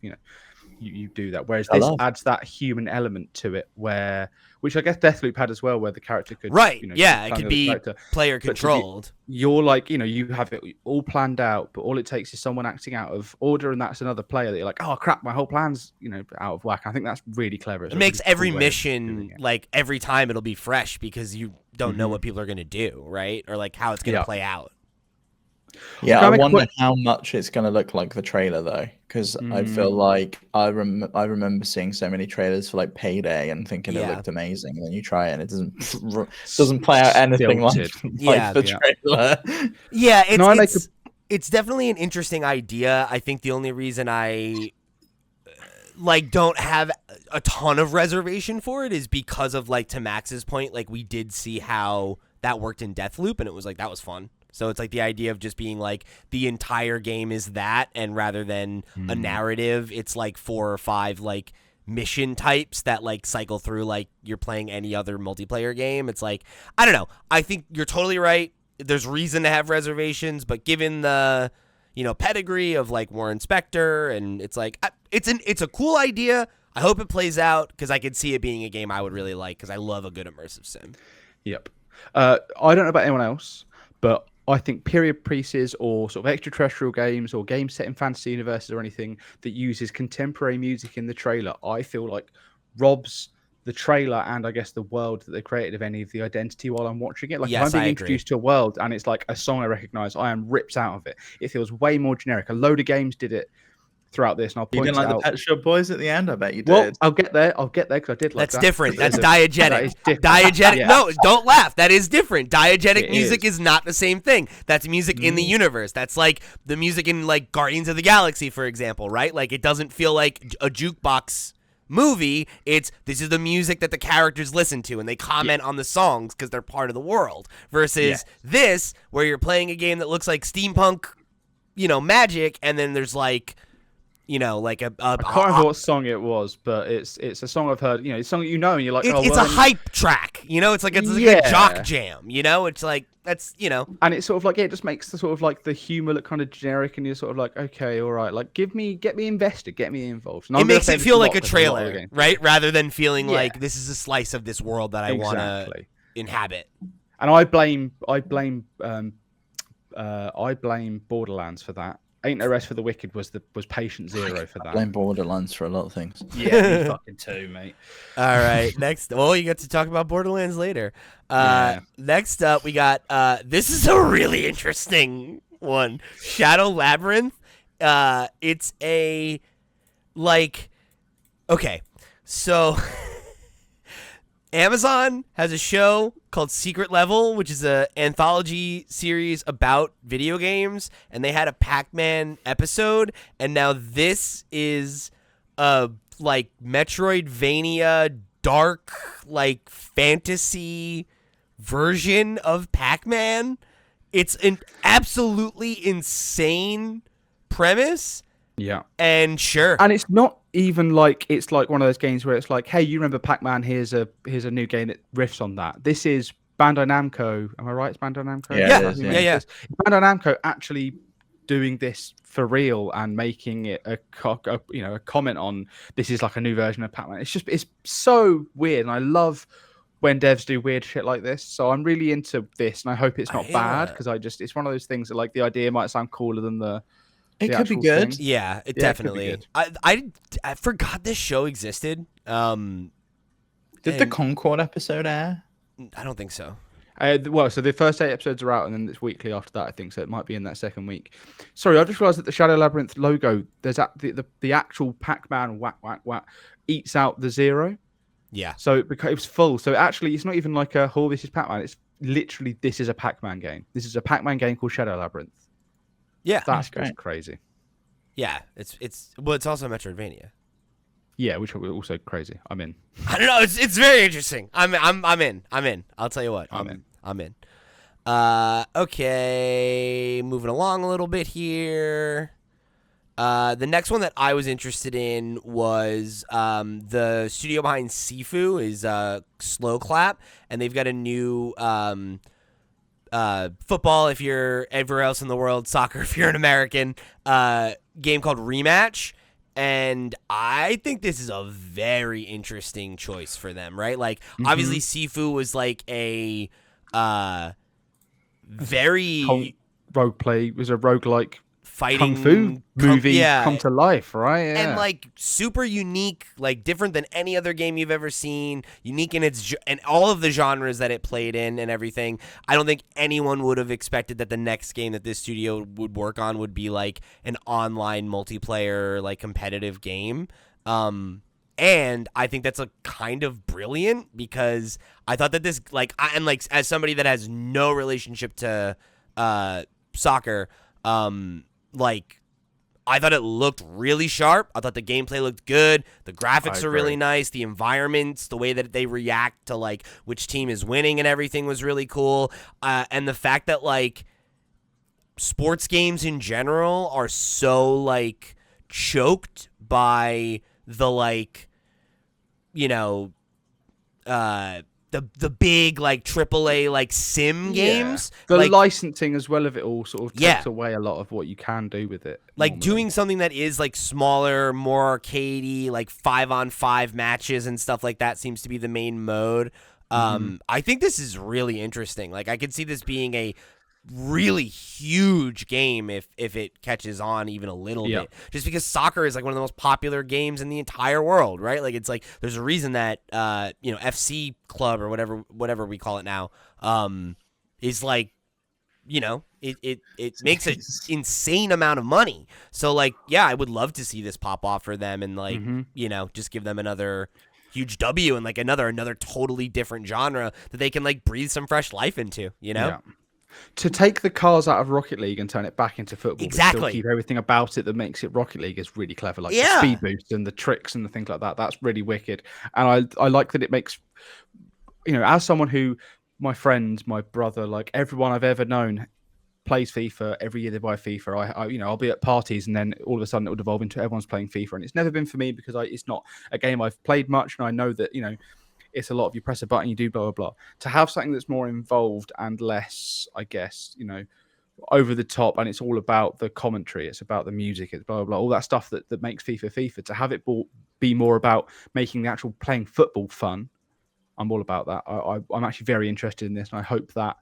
you do that. Whereas this adds that human element to it, which I guess Deathloop had as well, where the character could it could be player controlled. You're like you have it all planned out, but all it takes is someone acting out of order, and that's another player that you're like, oh crap, my whole plan's out of whack. I think that's really clever. It makes every mission like every time it'll be fresh because you don't know what people are gonna do, right? Or like how it's gonna play out. Yeah, I wonder how much it's going to look like the trailer, though, because I feel like I remember seeing so many trailers for like Payday and thinking it looked amazing, and then you try it and it doesn't play out anything like the trailer. Yeah, it's definitely an interesting idea. I think the only reason I don't have a ton of reservation for it is because of to Max's point, we did see how that worked in Deathloop, and it was that was fun. So it's the idea of just being the entire game is that, and rather than a narrative, it's 4 or 5 mission types that cycle through you're playing any other multiplayer game. It's I don't know. I think you're totally right. There's reason to have reservations, but given the pedigree of Warren Spector, and it's it's a cool idea. I hope it plays out because I could see it being a game I would really like because I love a good immersive sim. Yep. I don't know about anyone else, but I think period pieces or sort of extraterrestrial games or games set in fantasy universes or anything that uses contemporary music in the trailer, I feel robs the trailer and I guess the world that they created of any of the identity while I'm watching it. If I'm being introduced to a world and it's a song I recognize, I am ripped out of it. It feels way more generic. A load of games did it throughout this, and I'll point you didn't out. The Pet Shop Boys at the end? I bet you did. Well, I'll get there because I did like That's different. That's diegetic. That is different. Diegetic. Yeah. No, don't laugh. That is different. Diegetic music is not the same thing. That's music in the universe. That's the music in Guardians of the Galaxy, for example, right? It doesn't feel like a jukebox movie. This is the music that the characters listen to, and they comment on the songs because they're part of the world. Versus this, where you're playing a game that looks like steampunk, magic, and then there's I can't remember what song it was, but it's a song I've heard. It's a song and you're like, it's a hype track. It's like a jock jam. It's that's and it's sort of it just makes the sort of the humor look kind of generic, and you're sort of okay, all right, get me invested, get me involved. And it makes it feel like a trailer, right? Rather than feeling like this is a slice of this world that I want to inhabit. And I blame Borderlands for that. Ain't No Rest for the Wicked was patient zero for that. I blame Borderlands for a lot of things. Yeah, me fucking too, mate. All right, next. Well, you get to talk about Borderlands later. Next up, we got. This is a really interesting one. Shadow Labyrinth. It's a okay, so. Amazon has a show called Secret Level, which is an anthology series about video games, and they had a Pac-Man episode, and now this is a Metroidvania dark fantasy version of Pac-Man. It's an absolutely insane premise. Yeah. And sure. And it's not even it's one of those games where it's hey, you remember Pac-Man, here's a new game that riffs on that. This is Bandai Namco. Am I right? It's Bandai Namco? Yeah. Bandai Namco actually doing this for real and making it a comment on this is a new version of Pac-Man. It's so weird, and I love when devs do weird shit like this. So I'm really into this, and I hope it's not bad because it's one of those things that the idea might sound cooler than the It could be good. thing. Yeah, it definitely. I forgot this show existed. Did the Concord episode air? I don't think so. Well, so the first 8 episodes are out, and then it's weekly after that, I think. So it might be in that second week. Sorry, I just realised that the Shadow Labyrinth logo, there's the actual Pac-Man whack whack whack eats out the 0, Yeah. so it was full. So actually, it's not even like this is Pac-Man. It's literally this is a Pac-Man game. This is a Pac-Man game called Shadow Labyrinth. Yeah. That's great. just crazy. Yeah. It's also Metroidvania. Yeah, which was also crazy. I'm in. I don't know. It's very interesting. I'm in. I'll tell you what. I'm in. Okay. Moving along a little bit here. The next one that I was interested in was the studio behind Sifu is Slow Clap, and they've got a new football if you're everywhere else in the world, soccer if you're an American, game called Rematch. And I think this is a very interesting choice for them, right? Like, obviously, Sifu was like a very roguelike. It was a roguelike fighting kung fu movie yeah, come to life, right? Yeah. and like super unique, like different than any other game you've ever seen. Unique in its and all of the genres that it played in and everything. I don't think anyone would have expected that the next game that this studio would work on would be like an online multiplayer, like competitive game. And I think that's a kind of brilliant because I thought that this as somebody that has no relationship to soccer, like I thought it looked really sharp. I thought the gameplay looked good. The graphics are really nice. The environments, the way that they react to like which team is winning and everything was really cool. And the fact that like sports games in general are so like choked by the like, you know, the big like AAA like sim games, the like, licensing as well of it all sort of takes Yeah. away a lot of what you can do with it. like normally. doing something that is like smaller, more arcadey, like 5-on-5 matches and stuff like that seems to be the main mode. I think this is really interesting. Like I could see this being a really huge game if it catches on even a little bit, just because soccer is like one of the most popular games in the entire world, right? Like it's like there's a reason that FC Club or whatever we call it now is like, it makes an insane amount of money. So like, yeah, I would love to see this pop off for them and like just give them another huge W and like another totally different genre that they can like breathe some fresh life into, Yeah. To take the cars out of Rocket League and turn it back into football, but still keep everything about it that makes it Rocket League is really clever. Like the speed boost and the tricks and the things like that. That's really wicked. And I like that it makes, as someone who, my friends, my brother, like everyone I've ever known plays FIFA. Every year they buy FIFA. I'll be at parties and then all of a sudden it will devolve into everyone's playing FIFA. And it's never been for me because it's not a game I've played much. And I know that, it's a lot of you press a button, you do blah, blah, blah. To have something that's more involved and less, I guess, over the top, and it's all about the commentary, it's about the music, it's blah, blah, blah, all that stuff that makes FIFA. To have it be more about making the actual playing football fun, I'm all about that. I'm actually very interested in this, and I hope that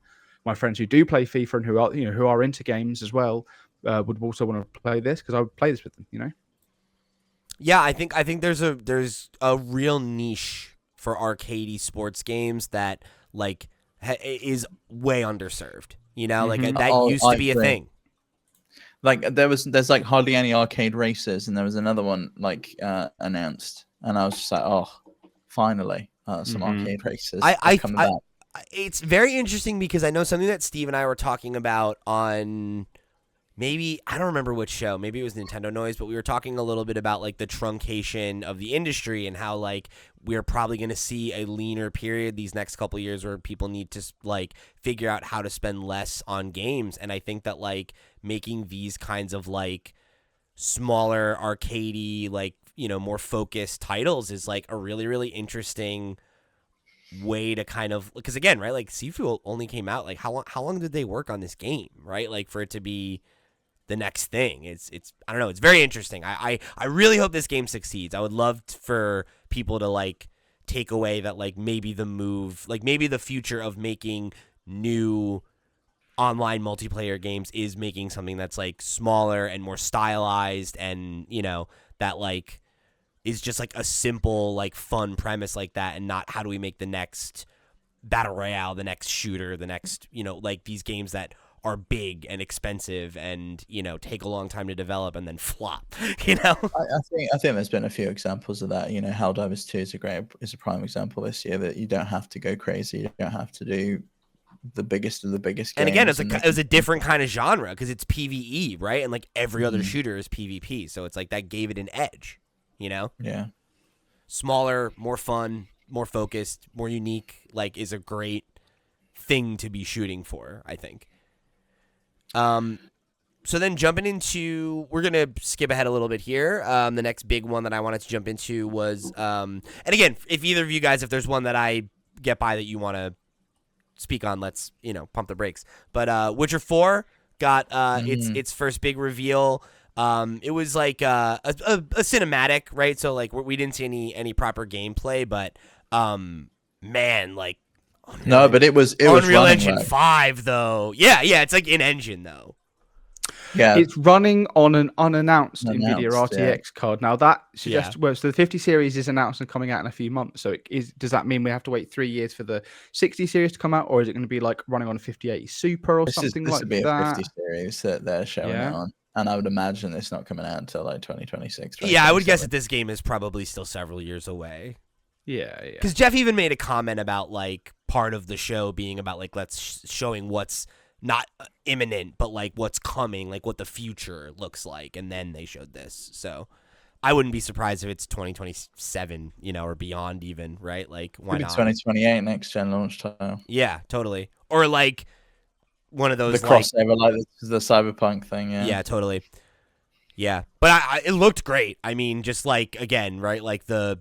my friends who do play FIFA and who are into games as well would also want to play this, because I would play this with them, Yeah, I think there's a real niche for arcadey sports games that like is way underserved. Like that used to be a thing. Like there's like hardly any arcade races, and there was another one like announced, and I was just like, oh, finally some arcade races. It's very interesting because I know something that Steve and I were talking about on. Maybe, I don't remember which show. Maybe it was Nintendo Noise, but we were talking a little bit about like the truncation of the industry and how like we're probably going to see a leaner period these next couple of years where people need to like figure out how to spend less on games. And I think that like making these kinds of like smaller arcadey, like, more focused titles is like a really, really interesting way to kind of, because again, right, like Sifu only came out like how long did they work on this game, right? Like for it to be the next thing. It's I don't know, it's very interesting. I really hope this game succeeds. I would love for people to like take away that like maybe the future of making new online multiplayer games is making something that's like smaller and more stylized, and that like is just like a simple like fun premise like that, and not how do we make the next battle royale, the next shooter, the next, like these games that are big and expensive and, take a long time to develop and then flop, I think there's been a few examples of that. Helldivers 2 is a prime example this year, that you don't have to go crazy. You don't have to do the biggest of the biggest games. And again, it was a different kind of genre because it's PvE, right? And like every other shooter is PvP. So it's like that gave it an edge, Yeah. Smaller, more fun, more focused, more unique, like is a great thing to be shooting for, I think. So then jumping into, we're going to skip ahead a little bit here. The next big one that I wanted to jump into was, and again, if either of you guys, if there's one that I get by that you want to speak on, let's, pump the brakes. But Witcher 4 got its first big reveal. It was like a cinematic, right? So like we didn't see any proper gameplay, but man, like no, but it was Unreal running Engine well. 5 though. Yeah, it's like in engine though. Yeah, it's running on an unannounced NVIDIA RTX yeah. card. Now that suggests so the 50 series is announced and coming out in a few months. So does that mean we have to wait 3 years for the 60 series to come out, or is it going to be like running on a 5080 Super or something like that? This would be a 50 series that they're showing it on. And I would imagine it's not coming out until like 2026. Yeah, I would guess that this game is probably still several years away. Yeah. Because Geoff even made a comment about like part of the show being about like showing what's not imminent, but like what's coming, like what the future looks like, and then they showed this. So I wouldn't be surprised if it's 2027, or beyond even, right? Like why not? 2028 next gen launch title. Yeah, totally. Or like one of those the crossover, like the Cyberpunk thing. Yeah, totally. Yeah, but it looked great. I mean, just like again, right? Like the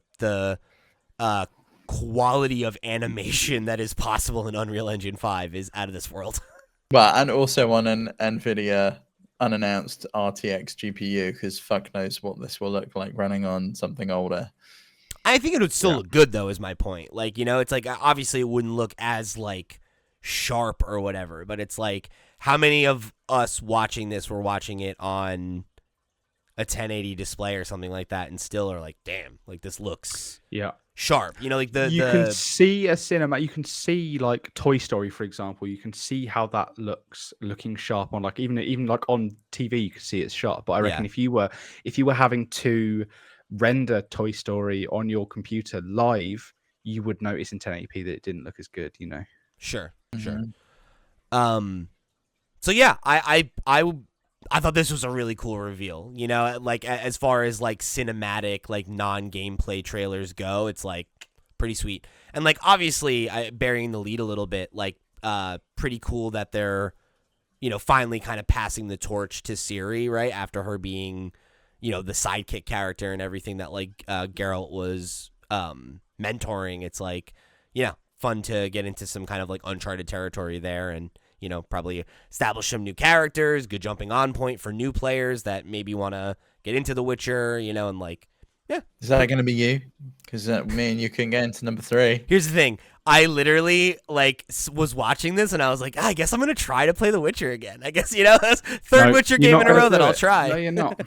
quality of animation that is possible in Unreal Engine 5 is out of this world. Well, and also on an NVIDIA unannounced RTX GPU, because fuck knows what this will look like running on something older. I think it would still look good though, is my point. Like, it's like obviously it wouldn't look as like sharp or whatever, but it's like how many of us watching this were watching it on a 1080 display or something like that and still are like, damn, like this looks sharp. Like you can see a cinema, you can see like Toy Story, for example, you can see how that looking sharp on like even like on TV you can see it's sharp. But I reckon if you were having to render Toy Story on your computer live, you would notice in 1080p that it didn't look as good, Sure. So yeah, I thought this was a really cool reveal, like as far as like cinematic, like non-gameplay trailers go, it's like pretty sweet. And like, obviously burying the lead a little bit, like pretty cool that they're, finally kind of passing the torch to Ciri, right? After her being, the sidekick character and everything that like Geralt was mentoring. It's like, fun to get into some kind of like uncharted territory there and, probably establish some new characters, good jumping on point for new players that maybe want to get into The Witcher, and like, Is that going to be you? Because me and you can get into number 3. Here's the thing. I literally like was watching this and I was like, I guess I'm going to try to play The Witcher again. I guess, that's third Witcher game in a row that I'll try. No, you're not.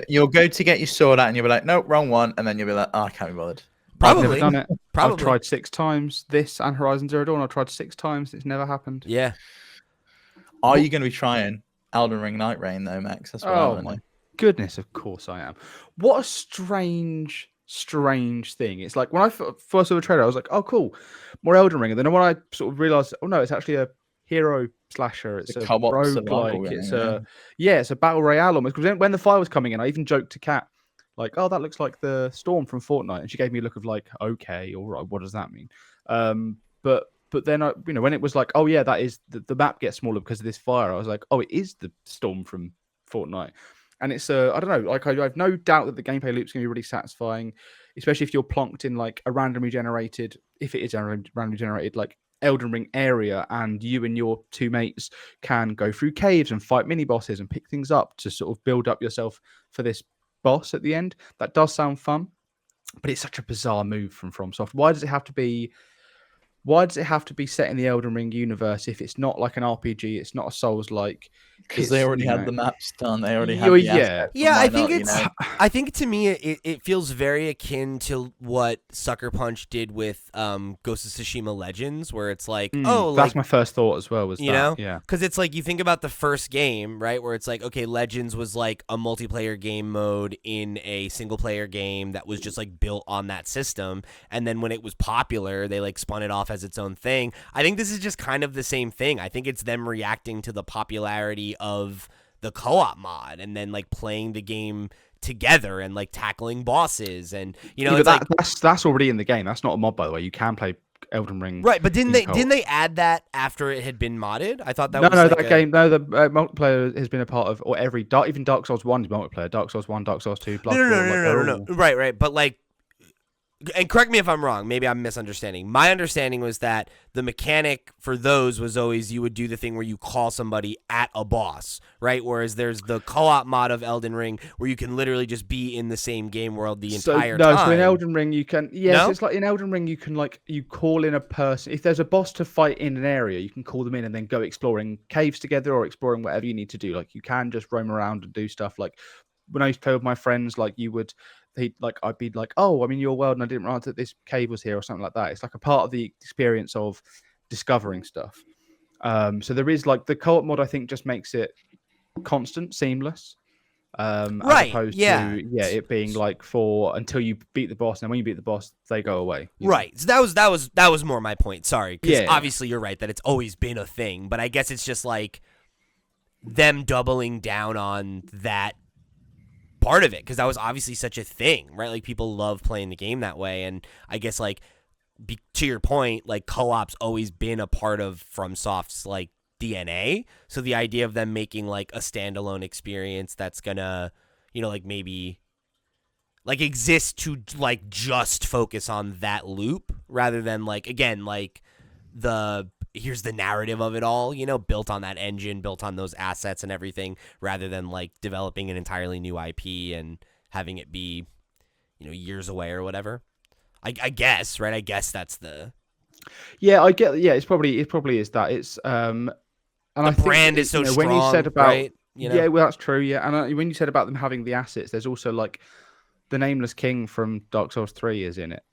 You'll go to get your sword out and you'll be like, nope, wrong one. And then you'll be like, oh, I can't be bothered. Probably. I've never done it. Probably. I've tried 6 times this and Horizon Zero Dawn. I've tried 6 times. It's never happened. Yeah. Are you going to be trying Elden Ring Night Rain though, Max? That's what I want to know. Goodness, of course I am. What a strange thing. It's like when I first saw the trailer, I was like, oh, cool, more Elden Ring. And then when I sort of realized, oh no, it's actually a hero slasher. It's a roguelike. It's a battle royale almost. Because when the fire was coming in, I even joked to Kat, like, oh, that looks like the storm from Fortnite. And she gave me a look of like, okay, all right, what does that mean? But then, when it was like, oh yeah, that is the map gets smaller because of this fire. I was like, oh, it is the storm from Fortnite. And it's I don't know, like I have no doubt that the gameplay loop's gonna be really satisfying, especially if you're plonked in like a randomly generated, if it is randomly generated, like Elden Ring area, and you and your 2 mates can go through caves and fight mini bosses and pick things up to sort of build up yourself for this boss at the end. That does sound fun, but it's such a bizarre move from FromSoft. Why does it have to be set in the Elden Ring universe if it's not like an RPG, it's not a Souls-like, Because they already you had know, the maps done. They already you- had the yeah. assets. Yeah, Why I think not, it's. I think to me, it feels very akin to what Sucker Punch did with Ghost of Tsushima Legends, where it's like, oh, like that's my first thought as well. Was you that? know, Yeah. because it's like you think about the first game, right, where it's like, okay, Legends was like a multiplayer game mode in a single player game that was just like built on that system, and then when it was popular, they like spun it off as its own thing. I think this is just kind of the same thing. I think it's them reacting to the popularity of the co-op mod and then like playing the game together and like tackling bosses and Yeah, it's but like that's already in the game. That's not a mod, by the way. You can play Elden Ring. right, but in co-op. didn't they add that after it had been modded? I thought that No, was no, like that game. No, the multiplayer has been a part of, or even Dark Souls 1 is multiplayer. Dark Souls 1, Dark Souls 2, Bloodborne. No. Right, but like, and correct me if I'm wrong, maybe I'm misunderstanding. My understanding was that the mechanic for those was always you would do the thing where you call somebody at a boss, right? Whereas there's the co-op mod of Elden Ring where you can literally just be in the same game world the entire time. So in Elden Ring you can, yes, No? it's like in Elden Ring you can like, you call in a person. If there's a boss to fight in an area, you can call them in and then go exploring caves together or exploring whatever you need to do. Like you can just roam around and do stuff. Like when I used to play with my friends, like I'd be like, oh, I'm in your world and I didn't realize that this cave was here or something like that. It's like a part of the experience of discovering stuff. So there is like the co-op mod, I think, just makes it constant, seamless. Right, As opposed yeah. to it being like for until you beat the boss, and when you beat the boss, they go away. Right. So that was more my point. Sorry, because Yeah. obviously you're right that it's always been a thing, but I guess it's just like them doubling down on that part of it because that was obviously such a thing, right? Like people love playing the game that way, and I guess like to your point, like co-op's always been a part of FromSoft's like DNA. So the idea of them making like a standalone experience that's gonna, like maybe like exist to like just focus on that loop rather than like again like here's the narrative of it all, built on that engine, built on those assets and everything, rather than like developing an entirely new IP and having it be, years away or whatever. I guess, right? I guess that's the. Yeah, I get. Yeah, it probably is that. It's and the brand is so strong. When you said about, right? Yeah, well, that's true. Yeah, and when you said about them having the assets, there's also like the Nameless King from Dark Souls 3 is in it.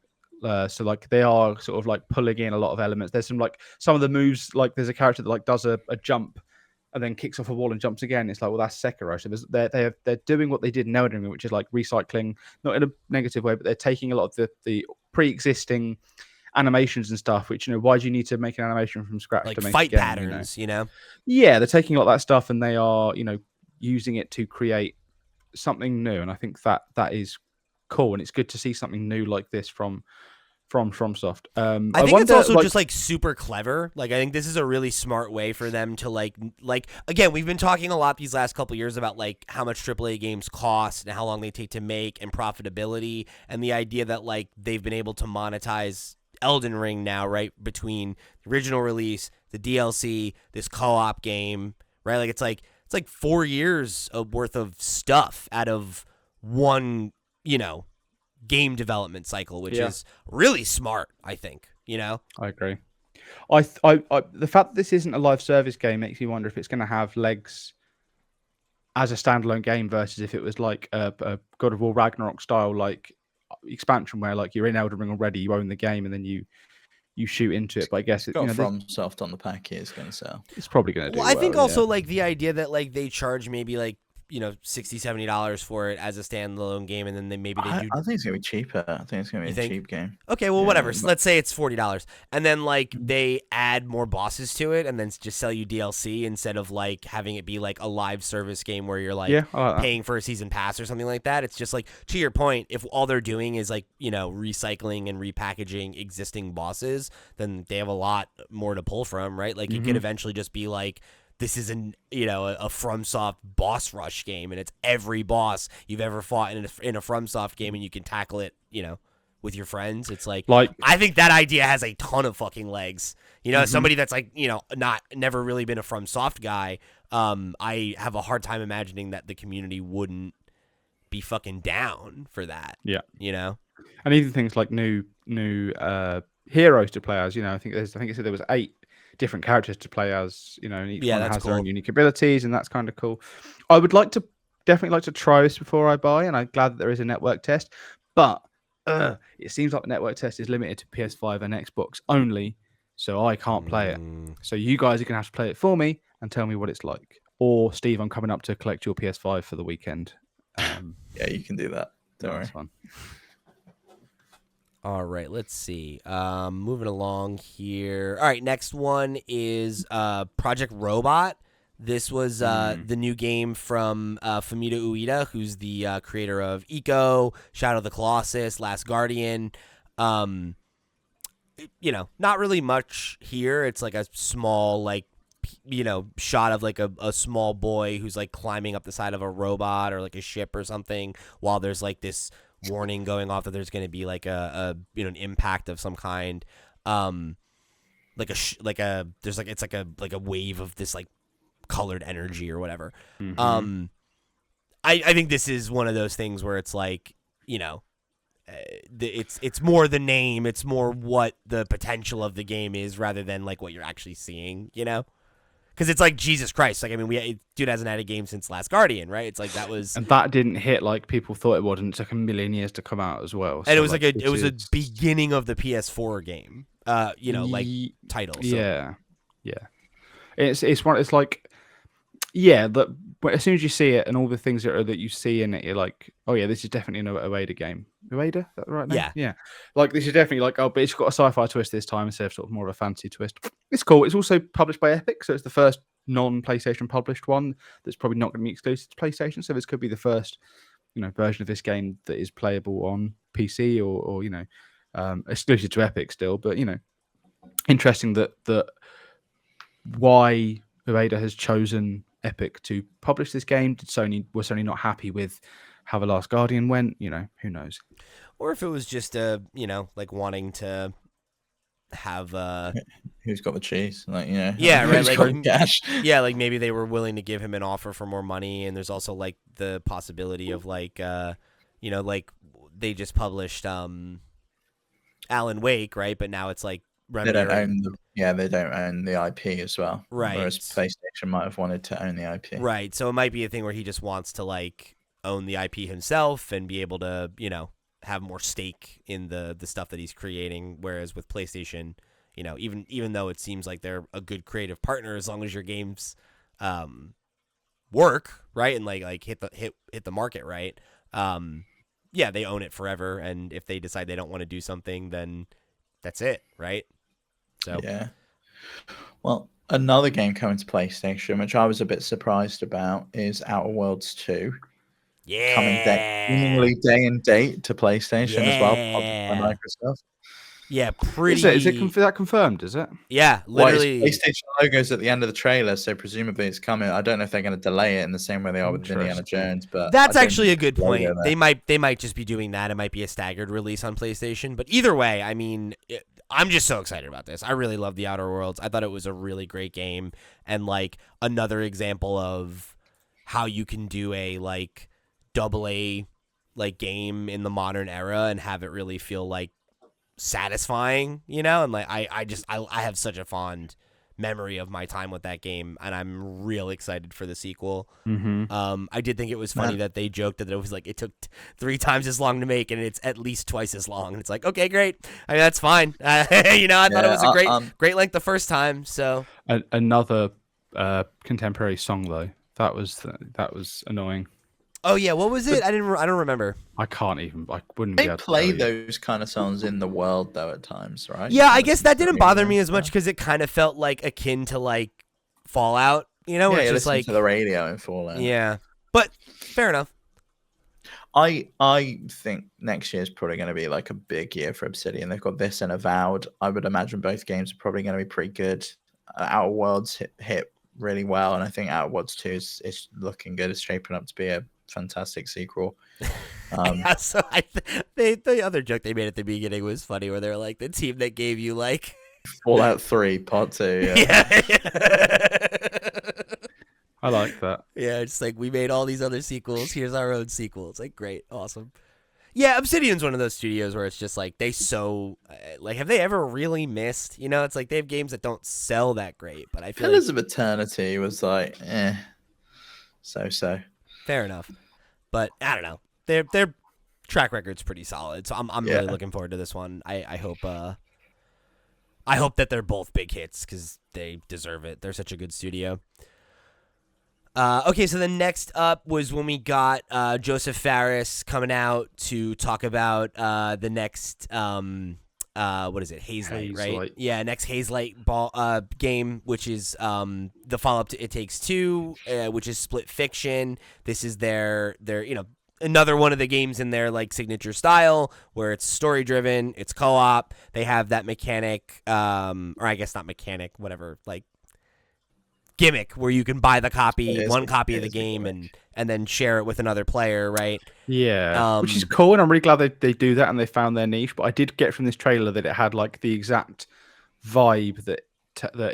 So like they are sort of like pulling in a lot of elements. There's some of the moves, like there's a character that like does a jump and then kicks off a wall and jumps again. It's like, well, that's Sekiro. So they're doing what they did in Elden Ring, which is like recycling, not in a negative way, but they're taking a lot of the pre-existing animations and stuff. Which why do you need to make an animation from scratch like to make fight again, patterns? Yeah, they're taking a lot of that stuff and they are using it to create something new. And I think that is cool, and it's good to see something new like this from FromSoft. I think it's also just like super clever. Like I think this is a really smart way for them to like again, we've been talking a lot these last couple of years about like how much AAA games cost and how long they take to make and profitability, and the idea that like they've been able to monetize Elden Ring now, right, between the original release, the DLC, this co-op game, right? Like it's like 4 years of worth of stuff out of one game development cycle, which is really smart, I think. I agree. I the fact that this isn't a live service game makes me wonder if it's going to have legs as a standalone game versus if it was like a God of War Ragnarok style like expansion where like you're in Elden Ring already, you own the game, and then you shoot into it. But I guess it's got FromSoft on the pack, it's going to sell. It's probably going to do well. I think also like the idea that like they charge maybe like $60-$70 for it as a standalone game, and then they do. I think it's gonna be cheaper. I think it's gonna be a cheap game. Okay, well, whatever. So let's say it's $40, and then like they add more bosses to it, and then just sell you DLC instead of like having it be like a live service game where you're like paying for a season pass or something like that. It's just like, to your point, if all they're doing is like recycling and repackaging existing bosses, then they have a lot more to pull from, right? Like it could eventually just be like, this is a FromSoft boss rush game, and it's every boss you've ever fought in a FromSoft game, and you can tackle it, with your friends. It's like I think that idea has a ton of fucking legs. Somebody that's like never really been a FromSoft guy. I have a hard time imagining that the community wouldn't be fucking down for that. Yeah, and even things like new heroes to play as. I think it said there was 8 different characters to play as, and each Yeah, one that's has their own cool. unique abilities, and that's kind of cool. I would definitely like to try this before I buy, and I'm glad that there is a network test. But it seems like the network test is limited to PS5 and Xbox only, so I can't play it. So you guys are gonna have to play it for me and tell me what it's like. Or Steve, I'm coming up to collect your PS5 for the weekend. Yeah, you can do that. Don't worry. That's fun. All right, let's see. Moving along here. All right, next one is Project Robot. This was the new game from Fumito Ueda, who's the creator of Ico, Shadow of the Colossus, Last Guardian. Not really much here. It's like a small, like, shot of like a small boy who's like climbing up the side of a robot or like a ship or something, while there's like this warning going off that there's going to be like an impact of some kind. It's like a wave of this like colored energy or whatever. Mm-hmm. I think this is one of those things where it's like, it's more the name, it's more what the potential of the game is rather than like what you're actually seeing, because it's like, Jesus Christ, like, I mean, dude hasn't had a game since Last Guardian, right? It's like that was, and that didn't hit like people thought it would, and it took a million years to come out as well. and So, it was like it was a beginning of the PS4 game, like title. So. Yeah. It's one. It's like, yeah, but as soon as you see it and all the things that you see in it, you're like, oh yeah, this is definitely an Ueda game. Ueda, is that the right name? Yeah. Like, this is definitely like, oh, but it's got a sci-fi twist this time instead of sort of more of a fantasy twist. It's cool. It's also published by Epic, so it's the first non-PlayStation published one that's probably not going to be exclusive to PlayStation. So this could be the first, version of this game that is playable on PC or exclusive to Epic still. But interesting that why Ueda has chosen Epic to publish this game. Was Sony not happy with how The Last Guardian went? Who knows? Or if it was just like wanting to have who's got the cheese, like, yeah, right, who's like got cash. Yeah, like maybe they were willing to give him an offer for more money, and there's also like the possibility of like like they just published Alan Wake, right? But now it's like They don't own they don't own the IP as well, right? Whereas PlayStation might have wanted to own the IP, right? So it might be a thing where he just wants to like own the IP himself and be able to have more stake in the stuff that he's creating. Whereas with PlayStation, even though it seems like they're a good creative partner, as long as your games work right and like hit the market right, they own it forever. And if they decide they don't want to do something, then that's it, right? So yeah. Well, another game coming to PlayStation, which I was a bit surprised about, is Outer Worlds 2. Yeah, coming seemingly day and date to PlayStation as well, by Microsoft. Yeah, pretty. Is that confirmed? Is it? Yeah, literally. Well, PlayStation logos at the end of the trailer, so presumably it's coming. I don't know if they're going to delay it in the same way they are with Indiana Jones, but that's actually a good point. They might just be doing that. It might be a staggered release on PlayStation, but either way, I mean, I'm just so excited about this. I really love the Outer Worlds. I thought it was a really great game, and like another example of how you can do a like AA like game in the modern era and have it really feel like satisfying, and like I have such a fond memory of my time with that game, and I'm real excited for the sequel. I did think it was funny that they joked that it was like it took 3 times as long to make and it's at least twice as long, and it's like, okay, great. I mean, that's fine. I thought it was a great length the first time. So another contemporary song though, that was annoying. Oh yeah, what was it? I don't remember. I wouldn't they be able to play those kind of songs in the world though at times, right? Yeah, I guess that didn't bother me as much because it kind of felt like akin to like Fallout, Yeah, it's you just like to the radio in Fallout. Yeah, but fair enough. I think next year is probably going to be like a big year for Obsidian. They've got this and Avowed. I would imagine both games are probably going to be pretty good. Outer Worlds hit really well, and I think Outer Worlds 2 is looking good. It's shaping up to be a fantastic sequel. Yeah, so the other joke they made at the beginning was funny, where they're like the team that gave you like Fallout 3 Part 2. Yeah. I like that. Yeah, it's like we made all these other sequels. Here's our own sequel. It's like great, awesome. Yeah, Obsidian's one of those studios where it's just like have they ever really missed? You know, it's like they have games that don't sell that great, but I feel Pillars like of Eternity was like, so. fair enough. But I don't know. Their track record's pretty solid, so I'm really looking forward to this one. I hope that they're both big hits because they deserve it. They're such a good studio. Okay, so the next up was when we got Joseph Fares coming out to talk about the next what is it, Hazelight, right? Hazelight. Yeah, next Hazelight game, which is the follow-up to It Takes Two, which is split fiction. This is their another one of the games in their like signature style where it's story driven, it's co-op. They have that mechanic, or I guess not mechanic, whatever, like gimmick where you can buy the one copy of the game and then share it with another player, right? Yeah, which is cool, and I'm really glad they do that and they found their niche. But I did get from this trailer that it had like the exact vibe that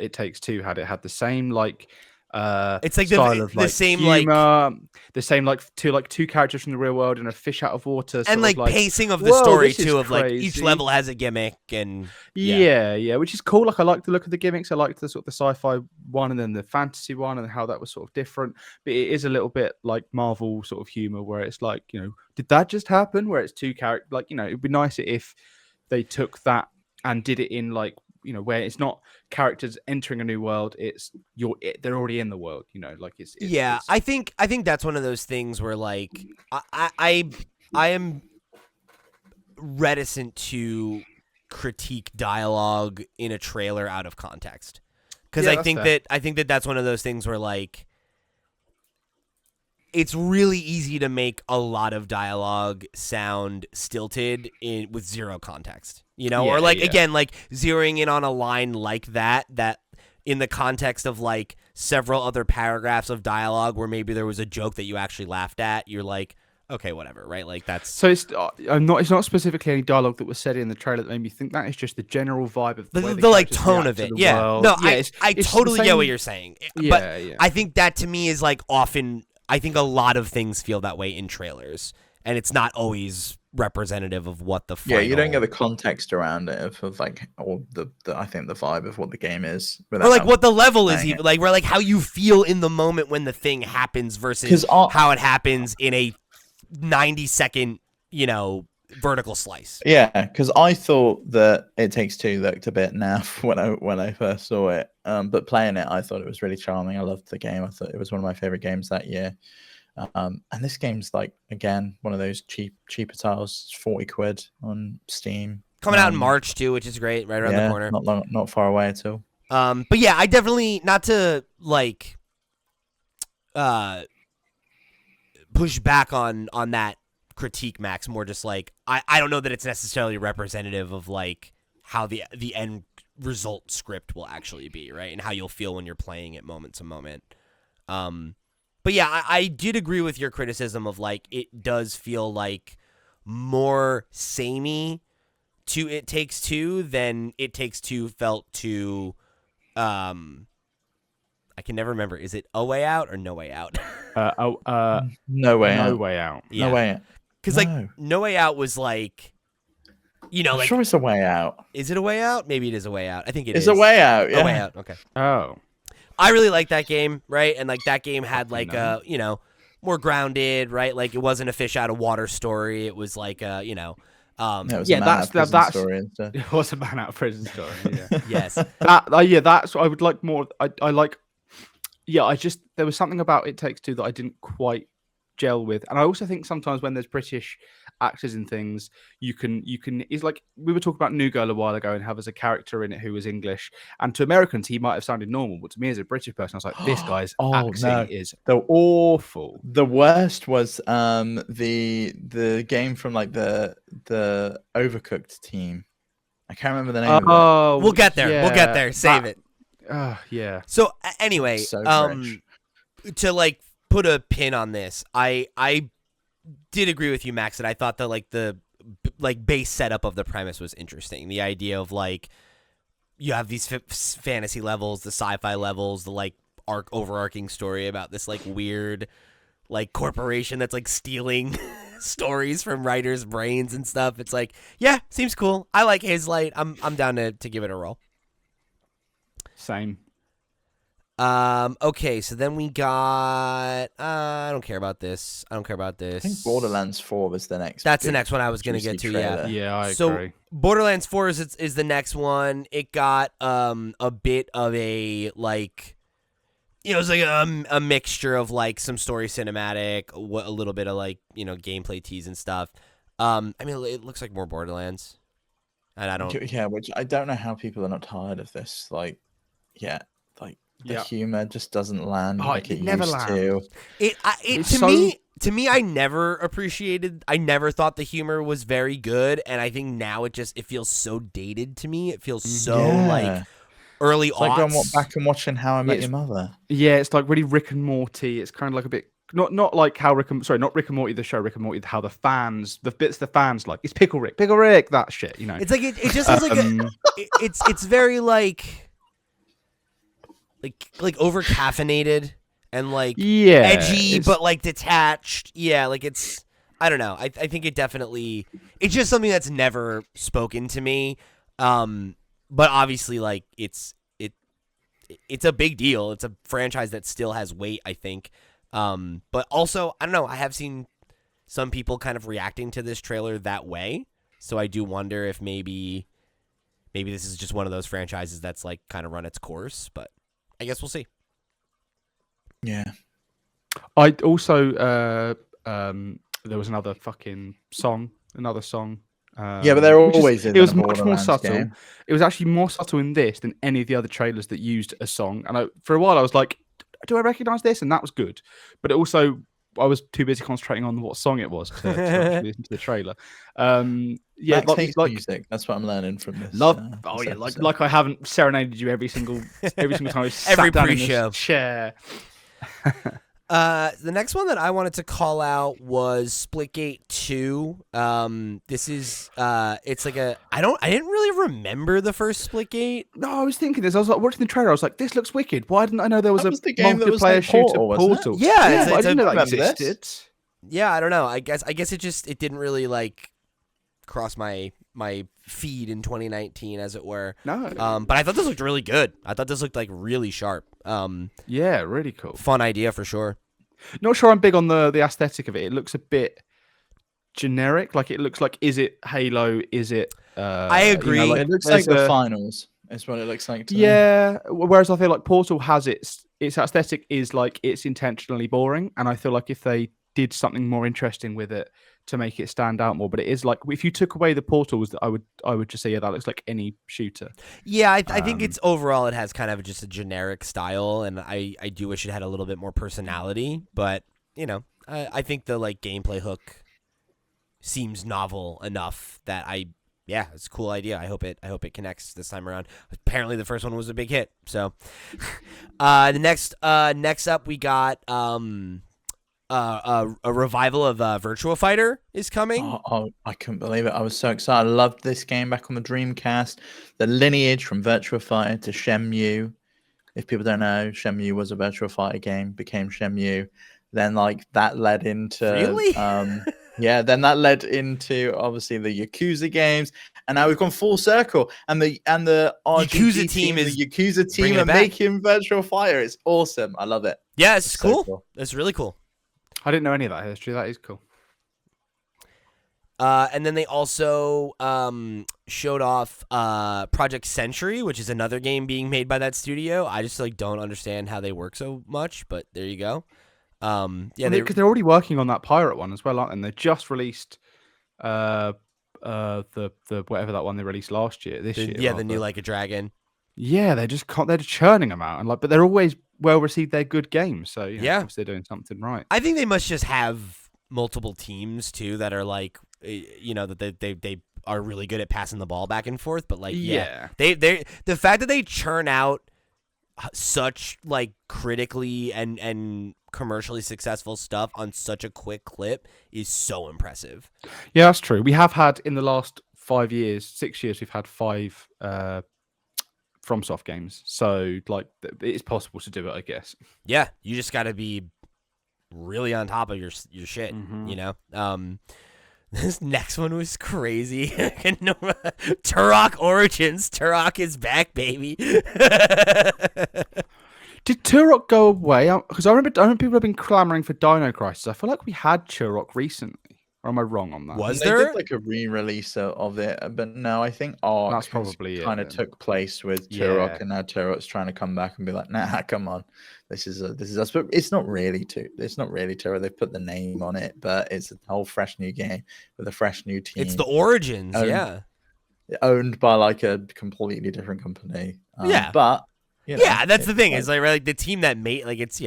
It Takes Two had. It had the same like it's like style of like same humor, the same like two characters from the real world and a fish out of water, and like pacing of the story too, of crazy. like each level has a gimmick and yeah, which is cool. Like I like the look of the gimmicks. I like the sort of the sci-fi one and then the fantasy one and how that was sort of different. But it is a little bit like Marvel sort of humor where it's like, did that just happen? Where it's two characters, like it'd be nicer if they took that and did it in like where it's not characters entering a new world, they're already in the world, like it's I think that's one of those things where like I am reticent to critique dialogue in a trailer out of context because I think that that's one of those things where like it's really easy to make a lot of dialogue sound stilted with zero context, or like again, like zeroing in on a line like that in the context of like several other paragraphs of dialogue where maybe there was a joke that you actually laughed at. You're like, okay, whatever, right? Like that's so it's not specifically any dialogue that was said in the trailer that made me think that. It's just the general vibe of the like tone of it. Yeah, world. no, yeah, I totally get what you're saying. But yeah. I think that to me is like often. I think a lot of things feel that way in trailers, and it's not always representative of what the final... you don't get the context around it of like or the I think the vibe of what the game is, or like what the level is, even like where like how you feel in the moment when the thing happens versus how it happens in a 90-second vertical slice. Yeah, because I thought that It Takes Two looked a bit naff when I first saw it. But playing it, I thought it was really charming. I loved the game. I thought it was one of my favorite games that year. And this game's like again one of those cheaper titles, 40 quid on Steam. Coming out in March too, which is great, right around the corner. Not far away at all. But yeah, I definitely not to like push back on that critique, Max, more just like I don't know that it's necessarily representative of like how the end result script will actually be, right, and how you'll feel when you're playing it moment to moment. But yeah, I did agree with your criticism of like it does feel like more samey to It Takes Two than It Takes Two felt to I can never remember, is it A Way Out or No Way Out? No Way Out. No Way Out. Yeah. No Way Out. Because like No Way Out was like, I'm like sure it's A Way Out. Is it A Way Out? Maybe it is A Way Out. I think It's is. A Way Out. Yeah. A Way Out. Okay. Oh, I really like that game, right? And like that game had like more grounded, right? Like it wasn't a fish out of water story. It was like It was yeah, a man out of prison that's story instead. it was a man out of prison story. Yeah. yes. That's what I would like more. I like. Yeah, there was something about It Takes Two that I didn't quite gel with, and I also think sometimes when there's British actors in things, you can. It's like we were talking about New Girl a while ago, and have as a character in it who was English, and to Americans he might have sounded normal, but to me as a British person, I was like, this guy's accent is awful. The worst was the game from like the Overcooked team. I can't remember the name of it. Oh, We'll get there. We'll get there. Save it. Yeah. So anyway, So French. to like put a pin on this, I did agree with you, Max, that I thought that like the base setup of the premise was interesting. The idea of like you have these fantasy levels, the sci-fi levels, the like overarching story about this like weird like corporation that's like stealing stories from writers' brains and stuff. It's like, yeah, seems cool. I like his light. I'm down to give it a roll. Same. Okay, so then we got I don't care about this. I think Borderlands 4 was the next. That's the next one I was gonna get to. Trailer. Yeah, I so agree. Borderlands 4 is the next one. It got a bit of a like, it was like a mixture of like some story cinematic, a little bit of like, gameplay tease and stuff. I mean, it looks like more Borderlands, and I don't. Yeah, which I don't know how people are not tired of this. Like, the humor just doesn't land like it never used to. To me, I never thought the humor was very good, and I think now it feels so dated to me. It feels so like early aughts. Like going back and watching How I Met Your Mother. Yeah, it's like really Rick and Morty. It's kind of like a bit not like how not Rick and Morty the show, Rick and Morty how the fans like it's Pickle Rick that shit. It's like it just has like it's very like over caffeinated and like edgy but like detached. Yeah, like it's, I don't know. I think it's just something that's never spoken to me. But obviously like it's a big deal. It's a franchise that still has weight, I think. But also, I don't know, I have seen some people kind of reacting to this trailer that way. So I do wonder if maybe this is just one of those franchises that's like kind of run its course, but I guess we'll see. Yeah. I also there was another song. Yeah, but they're always it was much more subtle. Game. It was actually more subtle in this than any of the other trailers that used a song. And for a while I was like, do I recognize this? And that was good. But I was too busy concentrating on what song it was to actually listen to the trailer. Yeah, like music. That's what I'm learning from this. Like I haven't serenaded you every single time I sat every down pre-show in this chair. The next one that I wanted to call out was Splitgate 2. This is it's like I didn't really remember the first Splitgate. No, I was thinking this. I was like watching the trailer. I was like, this looks wicked. Why didn't I know there was the game multiplayer shooter Portal? Yeah, I didn't know that existed. Yeah, I don't know. I guess it didn't really like cross my feed in 2019, as it were. No. But I thought this looked really good. I thought this looked like really sharp. Yeah, really cool. Fun idea for sure. Not sure I'm big on the aesthetic of it. It looks a bit generic. Like it looks like, is it Halo? Is it? I agree. It looks like the finals. Is what it looks like. To me. Whereas I feel like Portal has its aesthetic is like it's intentionally boring, and I feel like if they did something more interesting with it to make it stand out more, but it is like if you took away the portals, I would just say that looks like any shooter. Yeah, I think it's overall it has kind of just a generic style, and I do wish it had a little bit more personality, but I think the like gameplay hook seems novel enough that it's a cool idea. I hope it connects this time around. Apparently the first one was a big hit. So the next up we got a revival of Virtua Fighter is coming. Oh, I couldn't believe it. I was so excited. I loved this game back on the Dreamcast. The lineage from Virtua Fighter to Shenmue. If people don't know, Shenmue was a Virtua Fighter game, became Shenmue. Then that led into really? Then that led into obviously the Yakuza games, and now we've gone full circle. And the Yakuza team the Yakuza team are making Virtua Fighter. It's awesome. I love it. Yeah, it's cool. So cool. It's really cool. I didn't know any of that history. That is cool. And then they also showed off Project Century, which is another game being made by that studio. I just don't understand how they work so much, but there you go. Because they're already working on that pirate one as well, aren't they? And they just released the whatever that one they released last year. This year, yeah, the new Like a Dragon. Yeah, they're churning them out, and but they're always well received. They're good games, so they're doing something right. I think they must just have multiple teams too that are like, that they are really good at passing the ball back and forth. But they the fact that they churn out such like critically and commercially successful stuff on such a quick clip is so impressive. Yeah, that's true. We have had in the last 6 years, we've had 5 FromSoft games, so like it's possible to do it, I guess. Yeah, you just got to be really on top of your shit, you know. This next one was crazy. Turok Origins. Turok is back, baby. Did Turok go away? Because I remember people have been clamoring for Dino Crisis. I feel like we had Turok recently. Or am I wrong on that? Was They there? did like a re-release of it, but no, I think Arc That's probably kind of then. took place with Yeah. Turok, and now Turok's trying to come back and be like, "Nah, come on, this is us." But it's not really Turok. They've put the name on it, but it's a whole fresh new game with a fresh new team. It's the Origins, Owned- yeah. owned by like a completely different company. Yeah. But you know, Yeah, that's the it's thing. Is like the team that made it's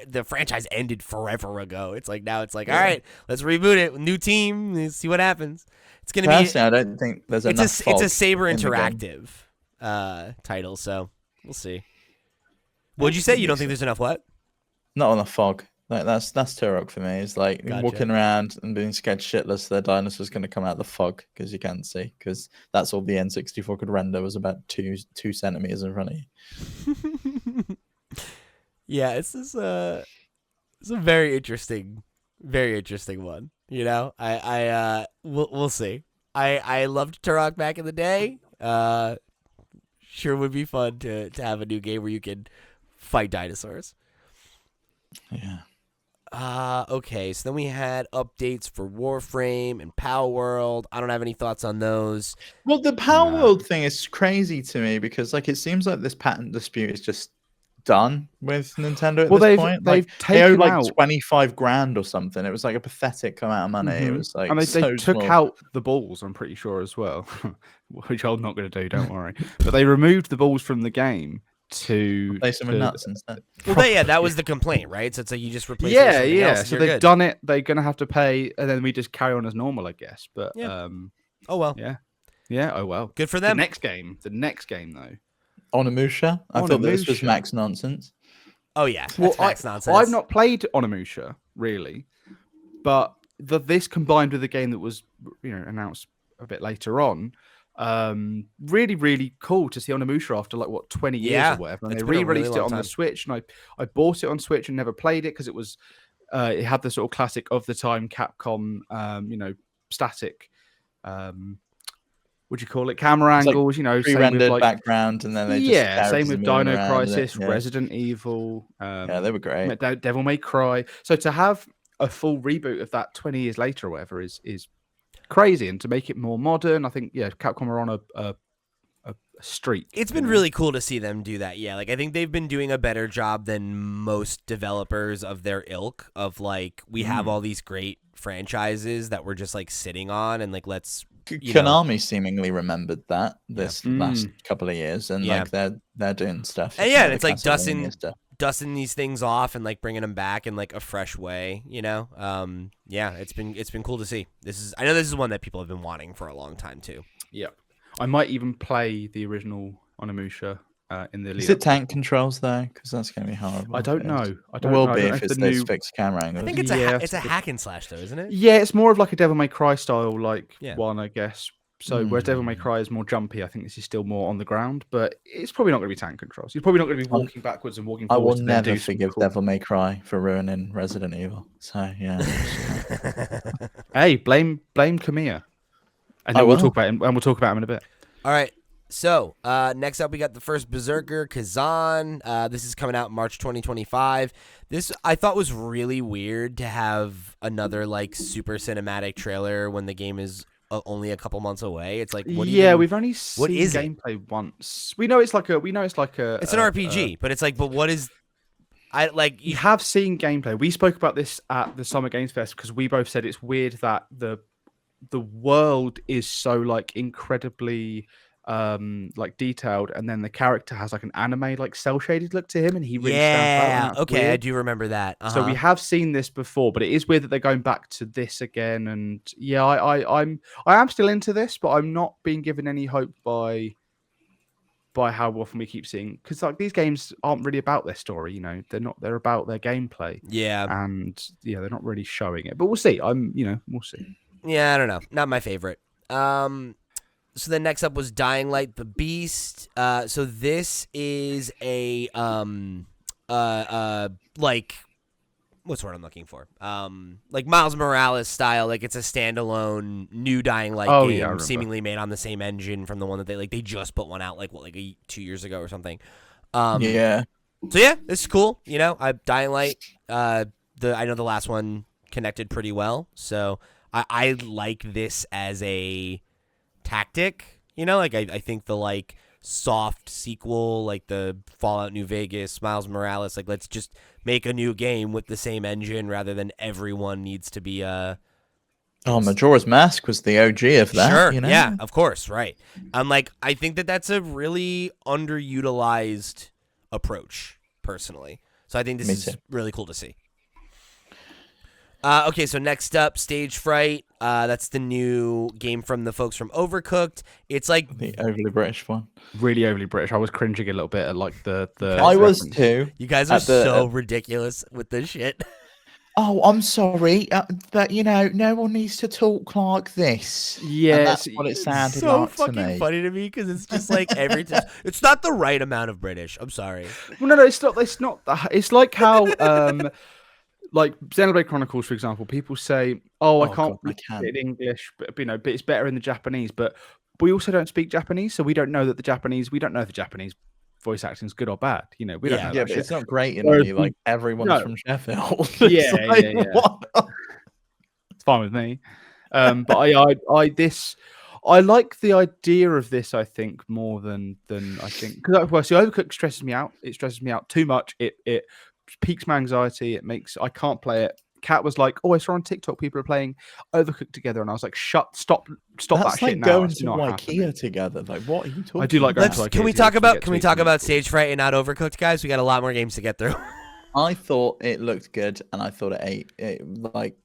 the franchise ended forever ago. It's like now it's like, all right, let's reboot it, new team, let's see what happens. It's gonna be. I don't think there's enough. It's a Saber in the game. Interactive title, so we'll see. What'd you say? You don't think there's enough what? Not on the fog. Like that's Turok for me. It's like Gotcha. walking around and being scared shitless the dinosaur's going to come out of the fog because you can't see, because that's all the N64 could render was about 2 centimeters in front of you. Yeah, it's a very interesting one. You know, we'll see. I loved Turok back in the day. Sure would be fun to have a new game where you can fight dinosaurs. Yeah. Okay, so then we had updates for Warframe and Power World. I don't have any thoughts on those. Well, the Power World thing is crazy to me because like it seems like this patent dispute is just done with Nintendo at this point. They've They owed taken like out 25 grand or something. It was like a pathetic amount of money. It was like, and they so took small. out the balls, I'm pretty sure as well, which I'm not going to do, don't worry. But they removed the balls from the game to Replace them with nuts instead. Well, that was the complaint, right? So it's like you just replace it with yeah, something yeah. else and So you're they've good. done it. They're going to have to pay, and then we just carry on as normal, I guess. But Yeah. Oh well, yeah. Oh well. good for The them. next game though. Onimusha. I thought this was Onimusha. max nonsense. Oh yeah, Well, that's max nonsense. I've not played Onimusha really, but this combined with the game that was announced a bit later on, really really cool to see Onimusha after like 20 years Yeah, or whatever, and it's they been a really re-released it long on time. the Switch, and I bought it on Switch and never played it because it was it had the sort of classic of the time Capcom static what do you call it, camera It's like angles, same Pre-rendered with like background, and then they just same characters with moving Dino around and Crisis, yeah. Resident Evil. Yeah, they were great. Devil May Cry. So to have a full reboot of that 20 years later or whatever is crazy, and to make it more modern, I think Capcom are on a streak. It's been really cool to see them do that. Yeah, like I think they've been doing a better job than most developers of their ilk. Of like, we have all these great franchises that we're just like sitting on, and like let's. Konami seemingly remembered that this last couple of years, and like they're doing stuff. And yeah, the it's like Castlevania dusting these things off and like bringing them back in like a fresh way. Yeah, it's been cool to see. I know this is one that people have been wanting for a long time too. Yeah, I might even play the original Onimusha in the. Is it tank controls though? Because that's going to be horrible. I don't know. It will be if it's those fixed camera angles. I think it's a hack and slash though, isn't it? Yeah, it's more of like a Devil May Cry style one, I guess. So whereas Devil May Cry is more jumpy, I think this is still more on the ground, but it's probably not going to be tank controls. You're probably not going to be walking backwards and walking I forwards. will never forgive Devil May Cry for ruining Resident Evil. So yeah. Hey, blame Kamiya, and then we'll talk about him. And we'll talk about him in a bit. All right. So, next up, we got the first Berserker, Kazan. This is coming out March 2025. This I thought was really weird to have another like super cinematic trailer when the game is only a couple months away. It's like, we've only seen is gameplay once. We know it's like a. It's an RPG, but it's like, but what is? You have seen gameplay. We spoke about this at the Summer Games Fest because we both said it's weird that the world is so like incredibly like detailed, and then the character has like an anime like cell shaded look to him, and he really stands out. Okay, weird. I do remember that. So we have seen this before, but it is weird that they're going back to this again. And yeah, I am still into this, but I'm not being given any hope by how often we keep seeing, because like these games aren't really about their story, they're about their gameplay. And they're not really showing it, but we'll see. We'll see. Yeah, I don't know, not my favorite. So then next up was Dying Light: The Beast. So this is a like what's the word I'm looking for? Like Miles Morales style, like it's a standalone new Dying Light Oh, game, yeah, I remember. seemingly made on the same engine from the one that they just put one out like 2 years ago or something. Yeah. So yeah, this is cool. You know, Dying Light. I know the last one connected pretty well, so I like this as a tactic. You know, like I think the like soft sequel, like the Fallout New Vegas, Miles Morales, like let's just make a new game with the same engine rather than everyone needs to be Majora's Mask was the OG of that. Sure, You know? yeah, of course, right. I think that's a really underutilized approach, personally. So I think this Me is too. really cool to see. Okay, so next up, Stage Fright. That's the new game from the folks from Overcooked. It's like The overly British one. Really overly British. I was cringing a little bit at like the. I was reference. too. you guys are At the- so ridiculous with this shit. Oh, I'm sorry, but no one needs to talk like this. Yeah, and that's it's- what it it's sounded So like to fucking me. funny to me because it's just like every time. It's not the right amount of British. I'm sorry. Well, no, it's not. It's not. It's like how, like Xenoblade Chronicles, for example, people say, "Oh, I Oh, can't God, I read can't. it in English," but but it's better in the Japanese. But we also don't speak Japanese, so we don't know that the Japanese. We don't know if the Japanese voice acting is good or bad. You know, we don't Yeah. know. Yeah, that but shit. it's not grating on Whereas you like everyone's no. from Sheffield. Yeah, It's like, yeah. what? It's fine with me. But I like the idea of this. I think more than I think because Overcooked stresses me out. It stresses me out too much. It piques my anxiety. It makes I can't play it. Kat was like, "Oh, I saw on TikTok people are playing Overcooked together," and I was like, "Stop That's that like shit now." going It's to not IKEA happening." together. Like, what are you talking I do like going about? to IKEA. Can we together talk 'cause about get can we to eat talk some about food. Stage Fright and not Overcooked, guys? We got a lot more games to get through. I thought it looked good, and I thought it like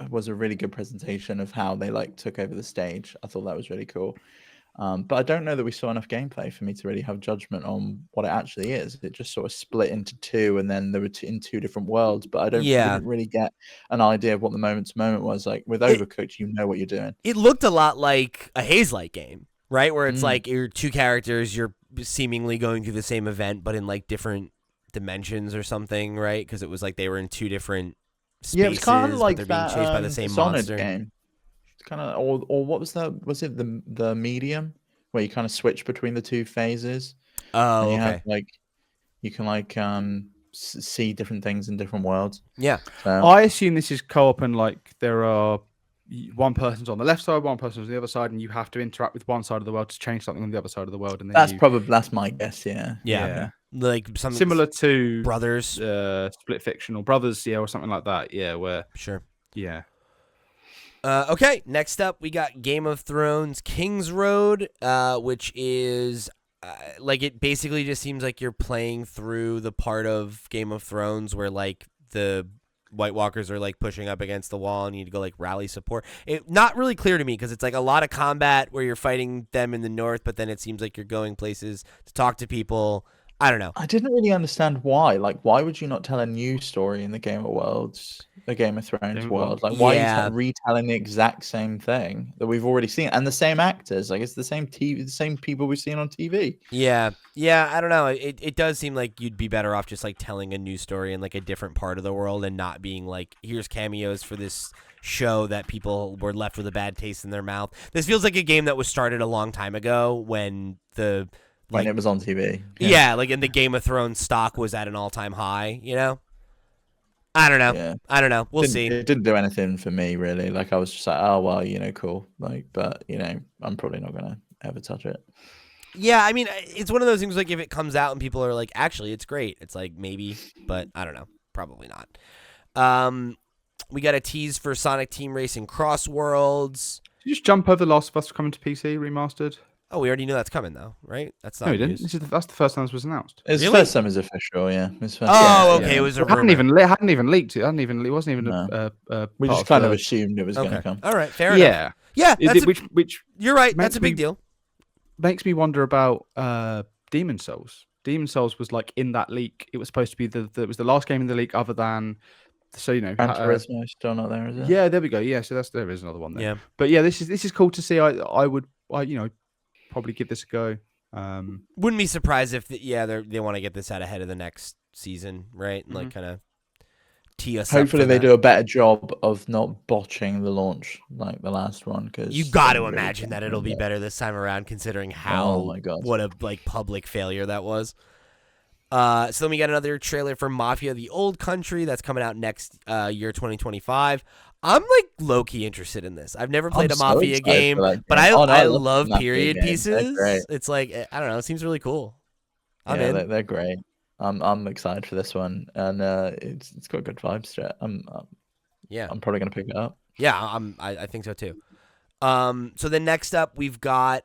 was a really good presentation of how they like took over the stage. I thought that was really cool. But I don't know that we saw enough gameplay for me to really have judgment on what it actually is. It just sort of split into two, and then they were in two different worlds. But we didn't really get an idea of what the moment to moment was. Like with Overcooked, you know what you're doing. It looked a lot like a Haze-like game, right? Where it's Mm. like you're two characters, you're seemingly going through the same event, but in like different dimensions or something, right? Because it was like they were in two different spaces, Yeah, it's kind of like but they're being that chased by the same Dishonored monster. game. It's kind of or what was that? Was it the medium where you kind of switch between the two phases? Oh, And you okay. have like you can like see different things in different worlds. Yeah. So I assume this is co-op and like there are one person's on the left side, one person's on the other side, and you have to interact with one side of the world to change something on the other side of the world. And then that's my guess. Yeah. Yeah. Like something similar to Brothers. Split Fiction or Brothers, yeah, or something like that. Yeah, where Sure. yeah. Okay, next up we got Game of Thrones King's Road, which is like it basically just seems like you're playing through the part of Game of Thrones where like the White Walkers are like pushing up against the wall and you need to go like rally support. It not really clear to me because it's like a lot of combat where you're fighting them in the north, but then it seems like you're going places to talk to people. I don't know. I didn't really understand why. Like, why would you not tell a new story in the Game of Worlds, the Game of Thrones Game of world? Worlds. Like, why Yeah. are you retelling the exact same thing that we've already seen and the same actors? Like, it's the same TV, the same people we've seen on TV. Yeah, I don't know. It does seem like you'd be better off just like telling a new story in like a different part of the world and not being like, here's cameos for this show that people were left with a bad taste in their mouth. This feels like a game that was started a long time ago when the When it was on TV. yeah, like in the Game of Thrones stock was at an all-time high, you know? I don't know. Yeah. I don't know. We'll see. It didn't do anything for me, really. Like, I was just like, oh, well, cool. Like, but, I'm probably not going to ever touch it. Yeah, I mean, it's one of those things like if it comes out and people are like, actually, it's great. It's like maybe, but I don't know. Probably not. We got a tease for Sonic Team Racing Cross Worlds. Did you just jump over The Last of Us coming to PC remastered? Oh, we already knew that's coming though, right? That's not No, we didn't. news. That's the first time this was announced. It's Really? the first time it's official, yeah. It's first Oh, time, okay. yeah. It was a It hadn't rumor. even leaked. It wasn't even No. a We part just kind of the- assumed it was going Okay. to come. All right. Fair enough. Yeah, Yeah. which You're right. makes That's a big me- deal. makes me wonder about Demon Souls. Demon Souls was like in that leak. It was supposed to be it was the last game in the leak, other than Gran Turismo is still not there, is it? yeah, there we go. Yeah, so there is another one there. Yeah. But yeah, this is cool to see. I would probably give this a go. Wouldn't be surprised if they want to get this out ahead of the next season, right? And like kind of tee us up. Hopefully for they the- do a better job of not botching the launch like the last one. Because You got to imagine that it'll be better this time around, considering Oh my God. what a public failure that was. So then we got another trailer for Mafia: The Old Country that's coming out next year, 2025. I'm like low key interested in this. I've never played a so Mafia excited game, for that but game. I love love Mafia period games. They're pieces. great. It's like I don't know. It seems really cool. I'm Yeah, in. they're great. I'm excited for this one, and it's got good vibes to it. Yeah, I'm probably gonna pick it up. yeah. I think so too. So then next up we've got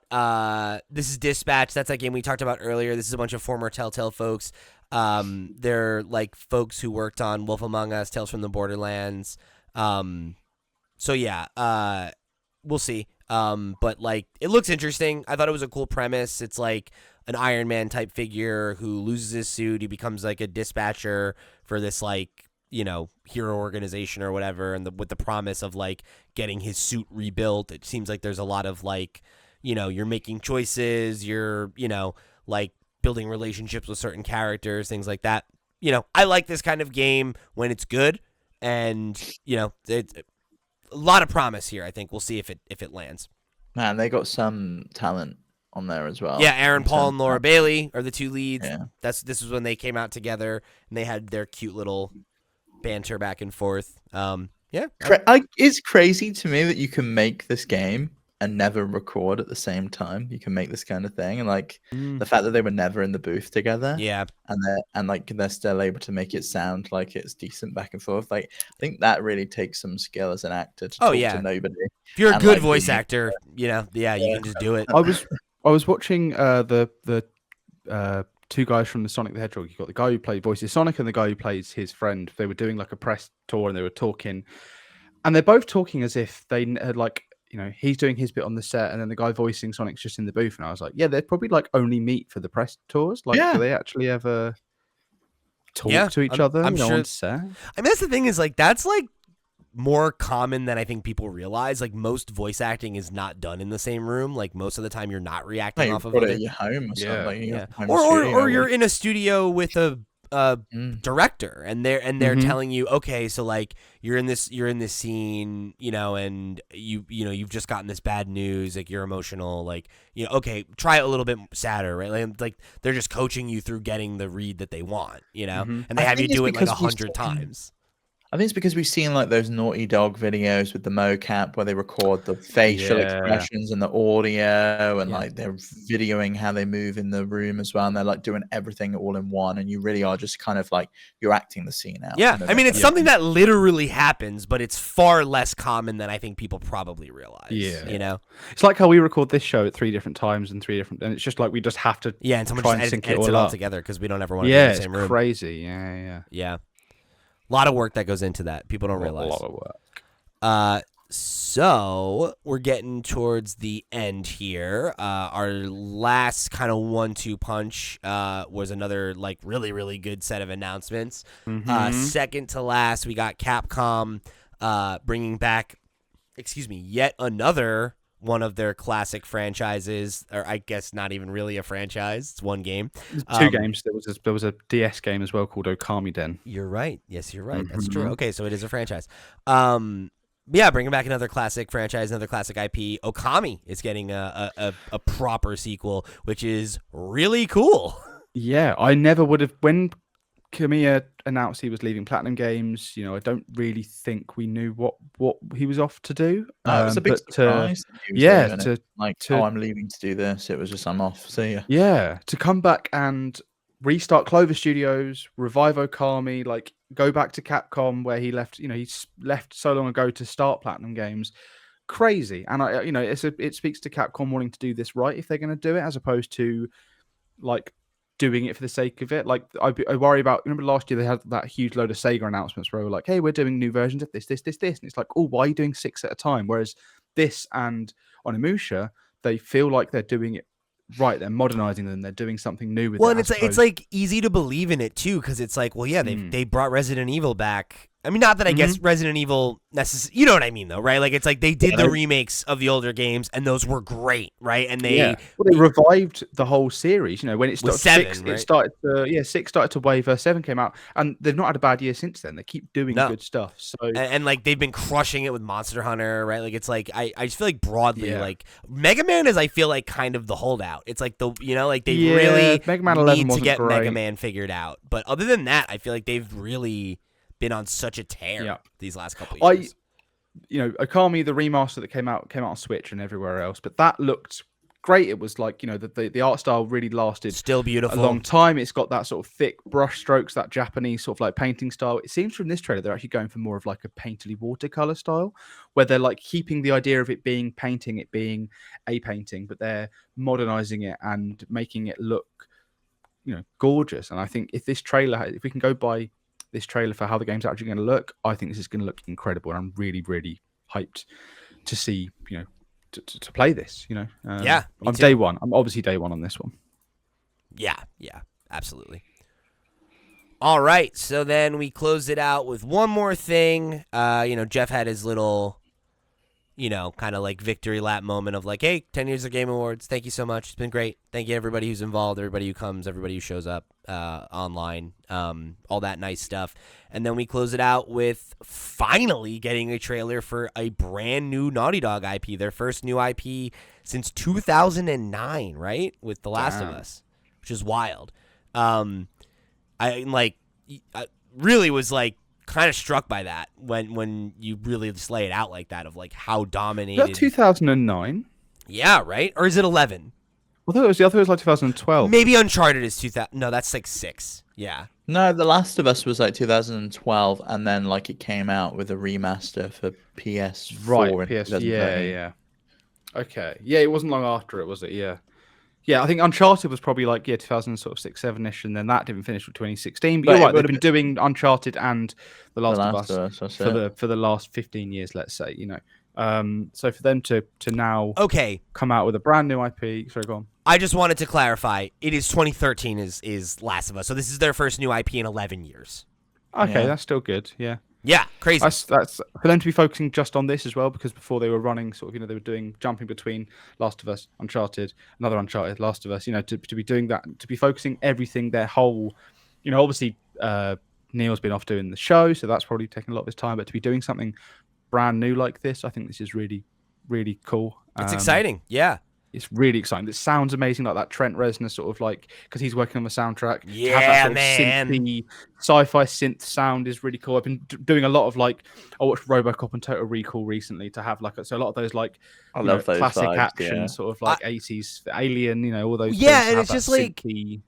this is Dispatch. That's that game we talked about earlier. This is a bunch of former Telltale folks. They're like folks who worked on Wolf Among Us, Tales from the Borderlands. So yeah, we'll see. But like it looks interesting. I thought it was a cool premise. It's like an Iron Man type figure who loses his suit. He becomes like a dispatcher for this like, you know, hero organization or whatever, and with the promise of like getting his suit rebuilt. It seems like there's a lot of like, you know, you're making choices, you're, you know, like building relationships with certain characters, things like that. You know, I like this kind of game when it's good, and you know, it's a lot of promise here. I think we'll see if it lands. Man, they got some talent on there as well. Yeah, Aaron in Paul terms and Laura of- Bailey are the two leads. Yeah. This was when they came out together and they had their cute little banter back and forth. Yeah. It's crazy to me that you can make this game and never record at the same time. You can make this kind of thing, and like the fact that they were never in the booth together. Yeah. And they're still able to make it sound like it's decent back and forth. Like I think that really takes some skill as an actor to talk to nobody. If you're a and, good like, voice being- actor, you know, you can just do it. I was watching the two guys from the Sonic the Hedgehog. You got the guy who voices Sonic and the guy who plays his friend. They were doing like a press tour and they were talking, and they're both talking as if they had like, you know, he's doing his bit on the set and then the guy voicing Sonic's just in the booth. And I was like, yeah, they'd probably like only meet for the press tours. Like, do they actually ever talk to each other? I'm sure. On set? I mean, that's the thing is like that's like more common than I think people realize. Like most voice acting is not done in the same room. Like most of the time, you're not reacting off of it it. at your home or something. Like, Yeah. home Or studio, you're in a studio with a director and they're Mhm. telling you, okay, so like you're in this scene, you know, and you've just gotten this bad news, like you're emotional, like, you know, okay, try it a little bit sadder, right? Like they're just coaching you through getting the read that they want, you know, and they have you do it like 100 times. I think it's because we've seen like those Naughty Dog videos with the mocap where they record the facial expressions and the audio and like they're videoing how they move in the room as well. And they're like doing everything all in one. And you really are just kind of like you're acting the scene out. Yeah. You know, I mean, it's something that literally happens, but it's far less common than I think people probably realize. Yeah. You know? It's like how we record this show at 3 different times and and it's just like we just have to and someone try just and sync edits it all all up together because we don't ever want to be in the same room. It's crazy. Yeah. Yeah. A lot of work that goes into that. People don't realize. A lot of work. So we're getting towards the end here. Our last kind of 1-2 punch was another like really, really good set of announcements. Second to last, we got Capcom bringing back, yet another one of their classic franchises, or I guess not even really a franchise. It's one game. Two games. There was a DS game as well called Okami Den. You're right. Yes, you're right. That's true. Okay, so it is a franchise. Yeah, bringing back another classic franchise, another classic IP. Okami is getting a proper sequel, which is really cool. Yeah, I never would have when Kamiya announced he was leaving Platinum Games. You know, I don't really think we knew what he was off to do. it was a big but surprise. I'm leaving to do this. It was just I'm off. See ya. Yeah, to come back and restart Clover Studios, revive Okami, like go back to Capcom where he left. You know, he left so long ago to start Platinum Games. Crazy, and it speaks to Capcom wanting to do this right if they're going to do it, as opposed to like doing it for the sake of it. Like I worry about. Remember last year they had that huge load of Sega announcements where they were like, "Hey, we're doing new versions of this," and it's like, "Oh, why are you doing 6 at a time?" Whereas this and Onimusha, they feel like they're doing it right. They're modernizing them. They're doing something new with it. Well, and it's like easy to believe in it too, because it's like, well, yeah, they brought Resident Evil back I mean, not that I guess Resident Evil you know what I mean, though, right? Like, it's like they did the remakes of the older games, and those were great, right? And they revived the whole series. You know, when it started, seven, right? It started to 6 started to waver, 7 came out, and they've not had a bad year since then. They keep doing good stuff. So and like they've been crushing it with Monster Hunter, right? Like it's like I just feel like broadly, like Mega Man is, I feel like, kind of the holdout. It's like they really Mega Man 11 need to get great. Mega Man figured out. But other than that, I feel like they've really been on such a tear these last couple of years. Okami, the remaster that came out on Switch and everywhere else, but that looked great. It was like, the art style really lasted still beautiful a long time. It's got that sort of thick brush strokes, that Japanese sort of like painting style. It seems from this trailer they're actually going for more of like a painterly watercolor style, where they're like keeping the idea of it being painting, it being a painting, but they're modernizing it and making it look gorgeous. And I think if we can go by this trailer for how the game's actually going to look, I think this is going to look incredible, and I'm really, really hyped to see, to play this. I'm day one. I'm obviously day one on this one. Yeah, absolutely. All right, so then we close it out with one more thing. Geoff had his little, kind of like victory lap moment of like, hey, 10 years of Game Awards. Thank you so much. It's been great. Thank you, everybody who's involved, everybody who comes, everybody who shows up online, all that nice stuff. And then we close it out with finally getting a trailer for a brand new Naughty Dog IP, their first new IP since 2009, right? With The Last of Us, which is wild. I really was like, kind of struck by that when you really just lay it out like that, of like how dominated. Is that 2009? Yeah, right? Or is it 11? I thought it was like 2012. Maybe Uncharted is 2000. No, that's like 6. Yeah. No, The Last of Us was like 2012, and then like it came out with a remaster for PS4. Right, PS. Yeah. Okay. Yeah, it wasn't long after it, was it? Yeah. Yeah, I think Uncharted was probably like 2006, 7-ish, and then that didn't finish till 2016. But you're right, they've been doing Uncharted and The Last of Us for the last 15 years, let's say. So for them to now come out with a brand new IP. Sorry, go on. I just wanted to clarify. It is 2013 is Last of Us, so this is their first new IP in 11 years. Okay, that's still good. Yeah. Yeah, crazy. That's for them to be focusing just on this as well, because before they were running sort of, they were jumping between Last of Us, Uncharted, another Uncharted, Last of Us, to be doing that, to be focusing everything, their whole, obviously Neil's been off doing the show, so that's probably taking a lot of his time, but to be doing something brand new like this, I think this is really, really cool. It's exciting. Yeah. It's really exciting. It sounds amazing, like that Trent Reznor sort of like, because he's working on the soundtrack. Yeah, man. Synthy, sci-fi synth sound is really cool. I've been doing a lot of like, I watched RoboCop and Total Recall recently to have like, so a lot of those like, I love those classic vibes, action sort of like 80s Alien, all those. Yeah, and it's just like, and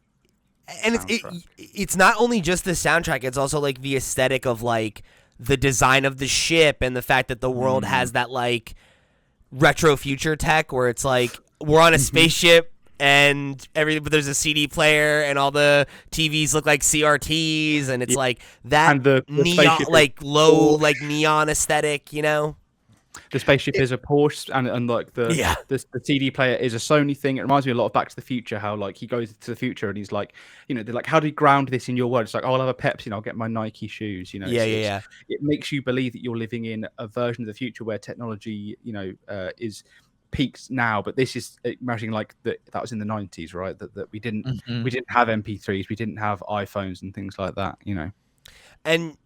soundtrack. It's not only just the soundtrack; it's also like the aesthetic of like the design of the ship and the fact that the world has that like retro future tech where it's like we're on a spaceship and but there's a CD player and all the TVs look like CRTs and it's like that and the neon, like low, like neon aesthetic, The spaceship is a Porsche, and like the CD player is a Sony thing. It reminds me a lot of Back to the Future, how like he goes to the future and he's like, they're like, how do you ground this in your world? It's like, oh, I'll have a Pepsi and I'll get my Nike shoes. Yeah. It makes you believe that you're living in a version of the future where technology, is peaks now, but this is imagining like that was in the 90s, right? That we didn't have MP3s, we didn't have iPhones and things like that, And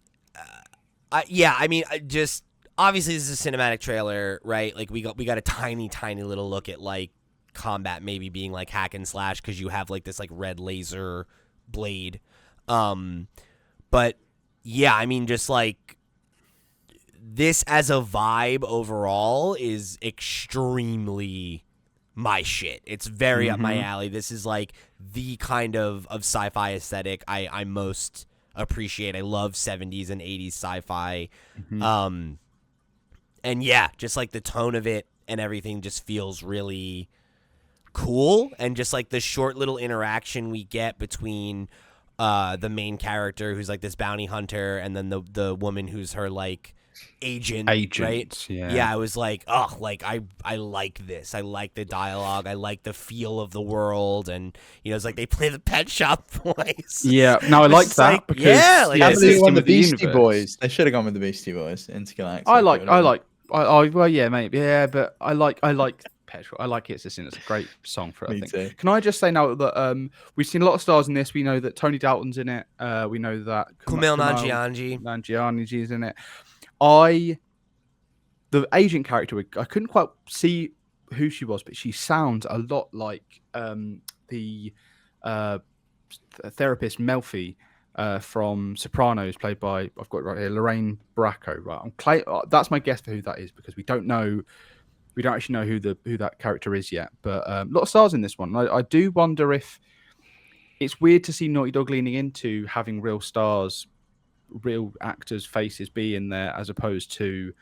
obviously this is a cinematic trailer, right? Like we got a tiny little look at like combat maybe being like hack and slash because you have like this like red laser blade. But yeah, I mean just like this as a vibe overall is extremely my shit. It's very up my alley. This is like the kind of sci-fi aesthetic I most appreciate. I love 70s and 80s sci-fi. And yeah, just like the tone of it and everything just feels really cool. And just like the short little interaction we get between the main character who's like this bounty hunter and then the woman who's her like agent, Agent, right? yeah. I was like, oh, like I like this. I like the dialogue. I like the feel of the world, and it's like they play the Pet Shop voice. Yeah, no, I It's liked just that like, because yeah, like, How it many fits in won the with the Beastie universe. Boys? They should have gone with the Beastie Boys. Intergalactic. I whatever. like, well, yeah, maybe, yeah, but I like Petrol. I like It's a Sin. It's a great song for it, I Me think. too. Can I just say now that we've seen a lot of stars in this. We know that Tony Dalton's in it. We know that Kumail Nanjiani. Nanjiani's in it. The agent character, I couldn't quite see who she was, but she sounds a lot like the therapist Melfi from Sopranos, played by, I've got it right here, Lorraine Bracco. Right, that's my guess for who that is, because we don't actually know who that character is yet. But a lot of stars in this one. I do wonder if it's weird to see Naughty Dog leaning into having real stars, real actors' faces be in there, as opposed to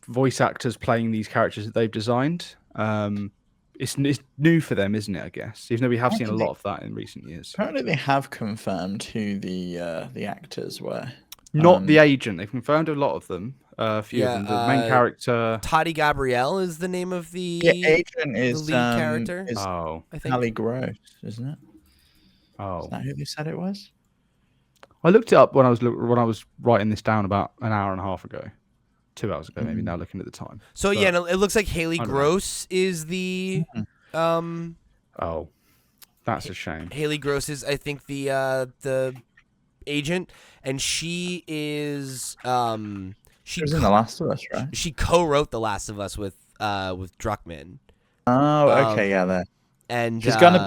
voice actors playing these characters that they've designed. It's new for them, isn't it? I guess, even though we have seen a lot of that in recent years. Apparently, they have confirmed who the actors were. Not the agent. They've confirmed a lot of them. A few of them. The main character, Toddy Gabrielle, is the name of the agent is the lead character. Is I think. Hallie Gross, isn't it? Oh, Is that who they said it was? I looked it up when I was writing this down about an hour and a half ago, 2 hours ago, maybe. Now looking at the time. So But- yeah, no, it looks like Haley I don't know. Gross is the Oh, that's a shame. Haley Gross is, I think, the agent, and she is She was in The Last of Us, right? she co-wrote The Last of Us with Druckmann. Oh, okay, yeah, there. And She's gonna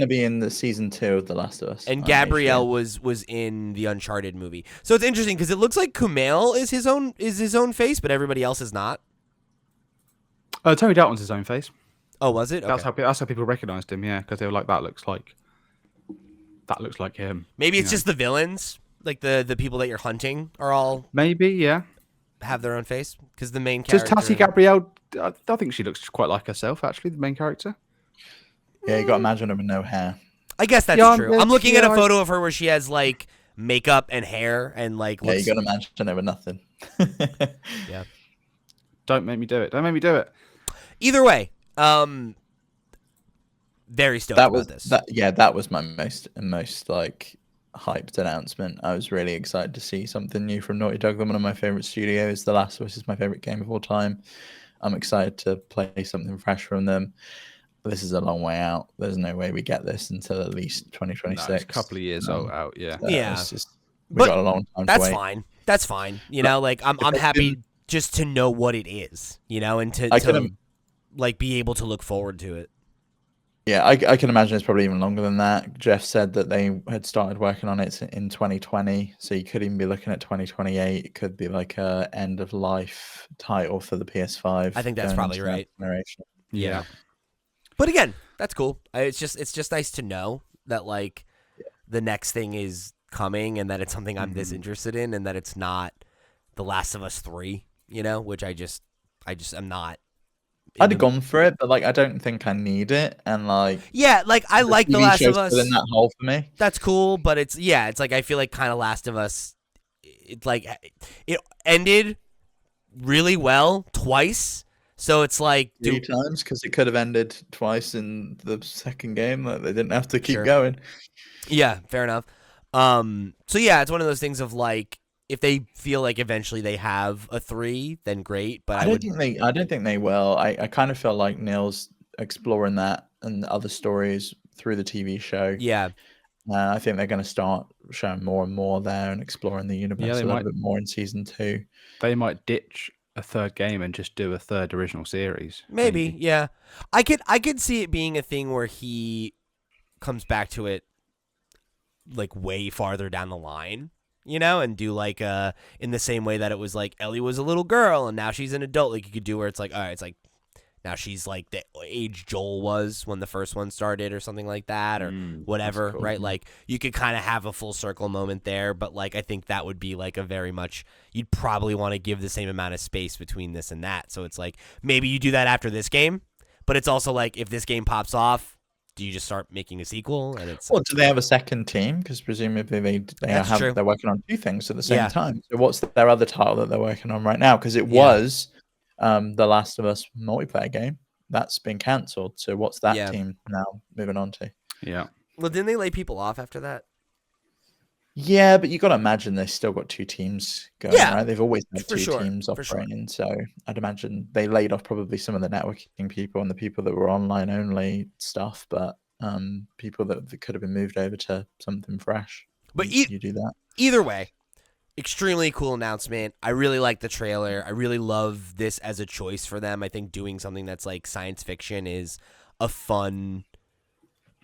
be in the season 2 of The Last of Us. and on Gabrielle HBO. was in the Uncharted movie. So it's interesting because it looks like Kumail is his own face, but everybody else is not. Tony Dalton's his own face. Oh, was it? Okay. That's how people recognised him. Yeah, because they were like, that looks like him. Maybe it's just the villains, like the people that you're hunting, are all Maybe, yeah. have their own face, because the main character. Just Tassie Gabrielle, I think she looks quite like herself, actually, the main character. Yeah, you got to imagine her with no hair. I guess that's Yeah, true. I'm looking at a yeah, photo of her where she has like makeup and hair and like. Yeah, you looks- got to imagine her with nothing. yeah. Don't make me do it. Don't make me do it. Either way, very stoked That about was this. that was my most like hyped announcement. I was really excited to see something new from Naughty Dog. They're one of my favorite studios. The Last of Us is my favorite game of all time. I'm excited to play something fresh from them. This is a long way out. There's no way we get this until at least 2026. No, it's a couple of years out, yeah. Yeah. We But got a long time to That's wait. fine. That's fine. Like I'm it's happy been- just to know what it is. And to like be able to look forward to it. Yeah, I can imagine it's probably even longer than that. Geoff said that they had started working on it in 2020, so you could even be looking at 2028. It could be like a end of life title for the PS5. I think that's going probably into that right. generation. Yeah. But again, that's cool. It's just nice to know that like the next thing is coming and that it's something I'm this interested in, and that it's not The Last of Us 3, which I just am not. I'd have gone for it, but like I don't think I need it, and like Yeah, like I like The TV Last show's of Us. still in that hole for me. That's cool, but it's like I feel like kind of Last of Us. It's like it ended really well twice, so it's like 3 times, because it could have ended twice in the second game. Like they didn't have to keep Sure. going. Yeah, fair enough. So yeah, it's one of those things of like, if they feel like eventually they have a 3, then great. But I don't think they will. I kind of feel like Neil's exploring that and other stories through the TV show. Yeah, I think they're going to start showing more and more there and exploring the universe Yeah, a they little might. bit more in season 2. They might ditch a third game and just do a third original series. maybe. Yeah, I could see it being a thing where he comes back to it like way farther down the line. And do like in the same way that it was like Ellie was a little girl and now she's an adult. Like you could do where it's like, all right, it's like now she's like the age Joel was when the first one started, or something like that, or whatever, cool. right? Like you could kind of have a full circle moment there, but like I think that would be like a very much, you'd probably want to give the same amount of space between this and that. So it's like maybe you do that after this game, but it's also like if this game pops off do you just start making a sequel? And it's Well, do they have a second team? Because presumably That's true. they're working on two things at the same Yeah. time. So what's their other title that they're working on right now? Because it was the Last of Us multiplayer game that's been cancelled. So what's that team now moving on to? Yeah. Well, didn't they lay people off after that? Yeah, but you got to imagine they've still got two teams going, right? They've always had two teams operating. So I'd imagine they laid off probably some of the networking people and the people that were online only stuff, but people that could have been moved over to something fresh. But you do that. Either way, extremely cool announcement. I really like the trailer. I really love this as a choice for them. I think doing something that's like science fiction is a fun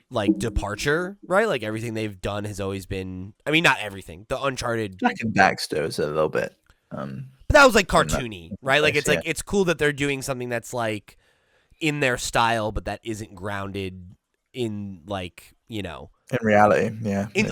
like departure, right? Like everything they've done has always been, I mean, not everything. The Uncharted, Jack and Daxter is a little bit but that was like cartoony, right? Like it's like it's cool that they're doing something that's like in their style, but that isn't grounded in like, you know, in reality,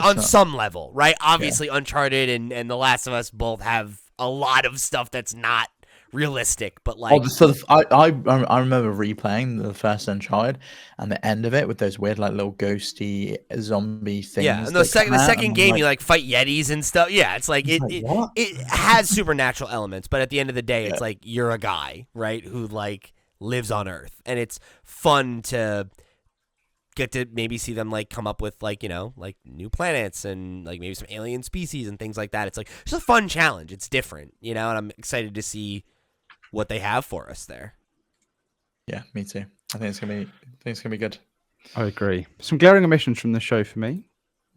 on some level, right? Obviously, Uncharted and The Last of Us both have a lot of stuff that's not realistic, but like I remember replaying the first Uncharted and the end of it with those weird like little ghosty zombie things. Yeah, and the second game you like fight Yetis and stuff. Yeah, it's like it has supernatural elements, but at the end of the day, it's like you're a guy, right, who like lives on Earth, and it's fun to get to maybe see them like come up with like, you know, like new planets and like maybe some alien species and things like that. It's like it's a fun challenge. It's different, you know, and I'm excited to see what they have for us there. Yeah, me too. I think it's gonna be good. I agree. Some glaring omissions from the show for me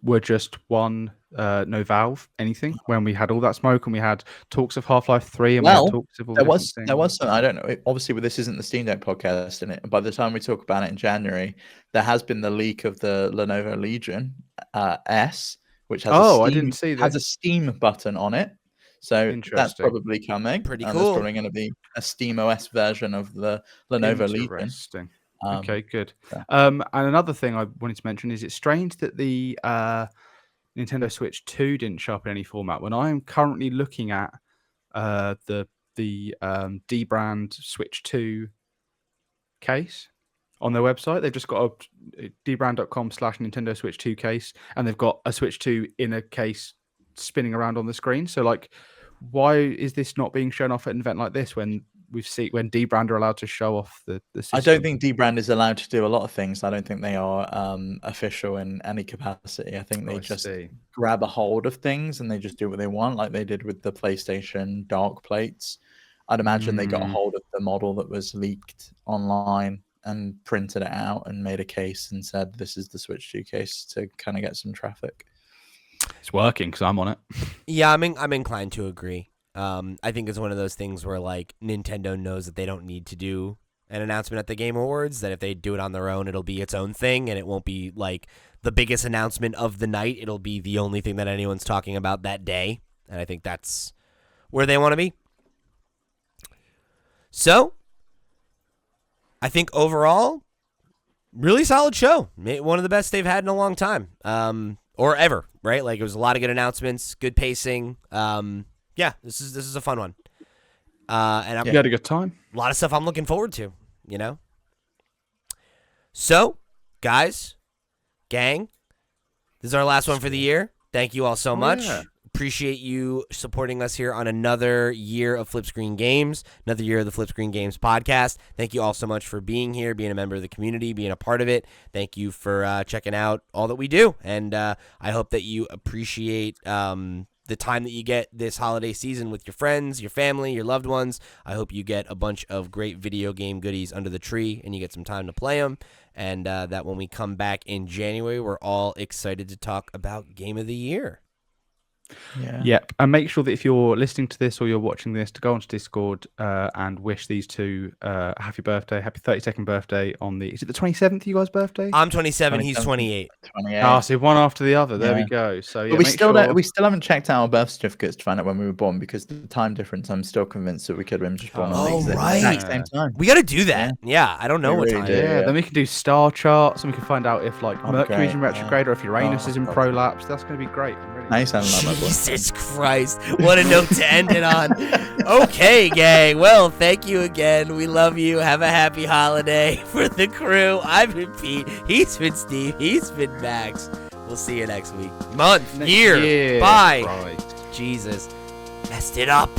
were just one, no Valve anything when we had all that smoke and we had talks of Half-Life 3 and we had talks of all there was some, I don't know. Obviously, this isn't the Steam Deck podcast, and by the time we talk about it in January, there has been the leak of the Lenovo Legion S, which has I didn't see that. has a Steam button on it. So that's probably coming. Pretty cool. There's probably going to be a Steam OS version of the Lenovo Legion. Interesting. Okay, good. And another thing I wanted to mention is it's strange that the Nintendo Switch 2 didn't show up in any format. When I am currently looking at the D-brand Switch 2 case on their website, they've just got a dbrand.com/Nintendo Switch 2 case, and they've got a Switch 2 in a case spinning around on the screen. So like, why is this not being shown off at an event like this when when D-brand are allowed to show off the system? I don't think D-brand is allowed to do a lot of things. I don't think they are official in any capacity. I think they just grab a hold of things and they just do what they want, like they did with the PlayStation dark plates. I'd imagine they got a hold of the model that was leaked online and printed it out and made a case and said, this is the Switch 2 case, to kind of get some traffic. It's working because I'm on it. Yeah, I'm inclined to agree. I think it's one of those things where like Nintendo knows that they don't need to do an announcement at the Game Awards, that if they do it on their own, it'll be its own thing and it won't be like the biggest announcement of the night. It'll be the only thing that anyone's talking about that day. And I think that's where they want to be. So I think overall, really solid show. One of the best they've had in a long time. Or ever, right? Like it was a lot of good announcements, good pacing. Yeah, this is a fun one. And you had a good time. A lot of stuff I'm looking forward to, you know? So, guys, gang, this is our last one for the year. Thank you all so much. Yeah. Appreciate you supporting us here on another year of FlipScreen Games, another year of the FlipScreen Games podcast. Thank you all so much for being here, being a member of the community, being a part of it. Thank you for checking out all that we do. And I hope that you appreciate the time that you get this holiday season with your friends, your family, your loved ones. I hope you get a bunch of great video game goodies under the tree and you get some time to play them. And that when we come back in January, we're all excited to talk about Game of the Year. Yeah. Yep. And make sure that if you're listening to this or you're watching this, to go onto Discord and wish these two happy birthday, happy 32nd birthday on the, is it the 27th, you guys' birthday? I'm 27, he's 28. 28. Ah, so one after the other. There we go. So yeah, but we still haven't checked out our birth certificates to find out when we were born, because the time difference, I'm still convinced that we could have been just born on the exact same time. We got to do that. Yeah, I don't know what time. Yeah, then we can do star charts and we can find out if like Mercury's in retrograde or if Uranus is in prolapse. That's going to be great. Now you sound like my Jesus Christ. What a note to end it on. Okay, gang. Well, thank you again. We love you. Have a happy holiday. For the crew, I've been Pete. He's been Steve. He's been Max. We'll see you next week. Month. Year. Bye. Right. Jesus. Messed it up.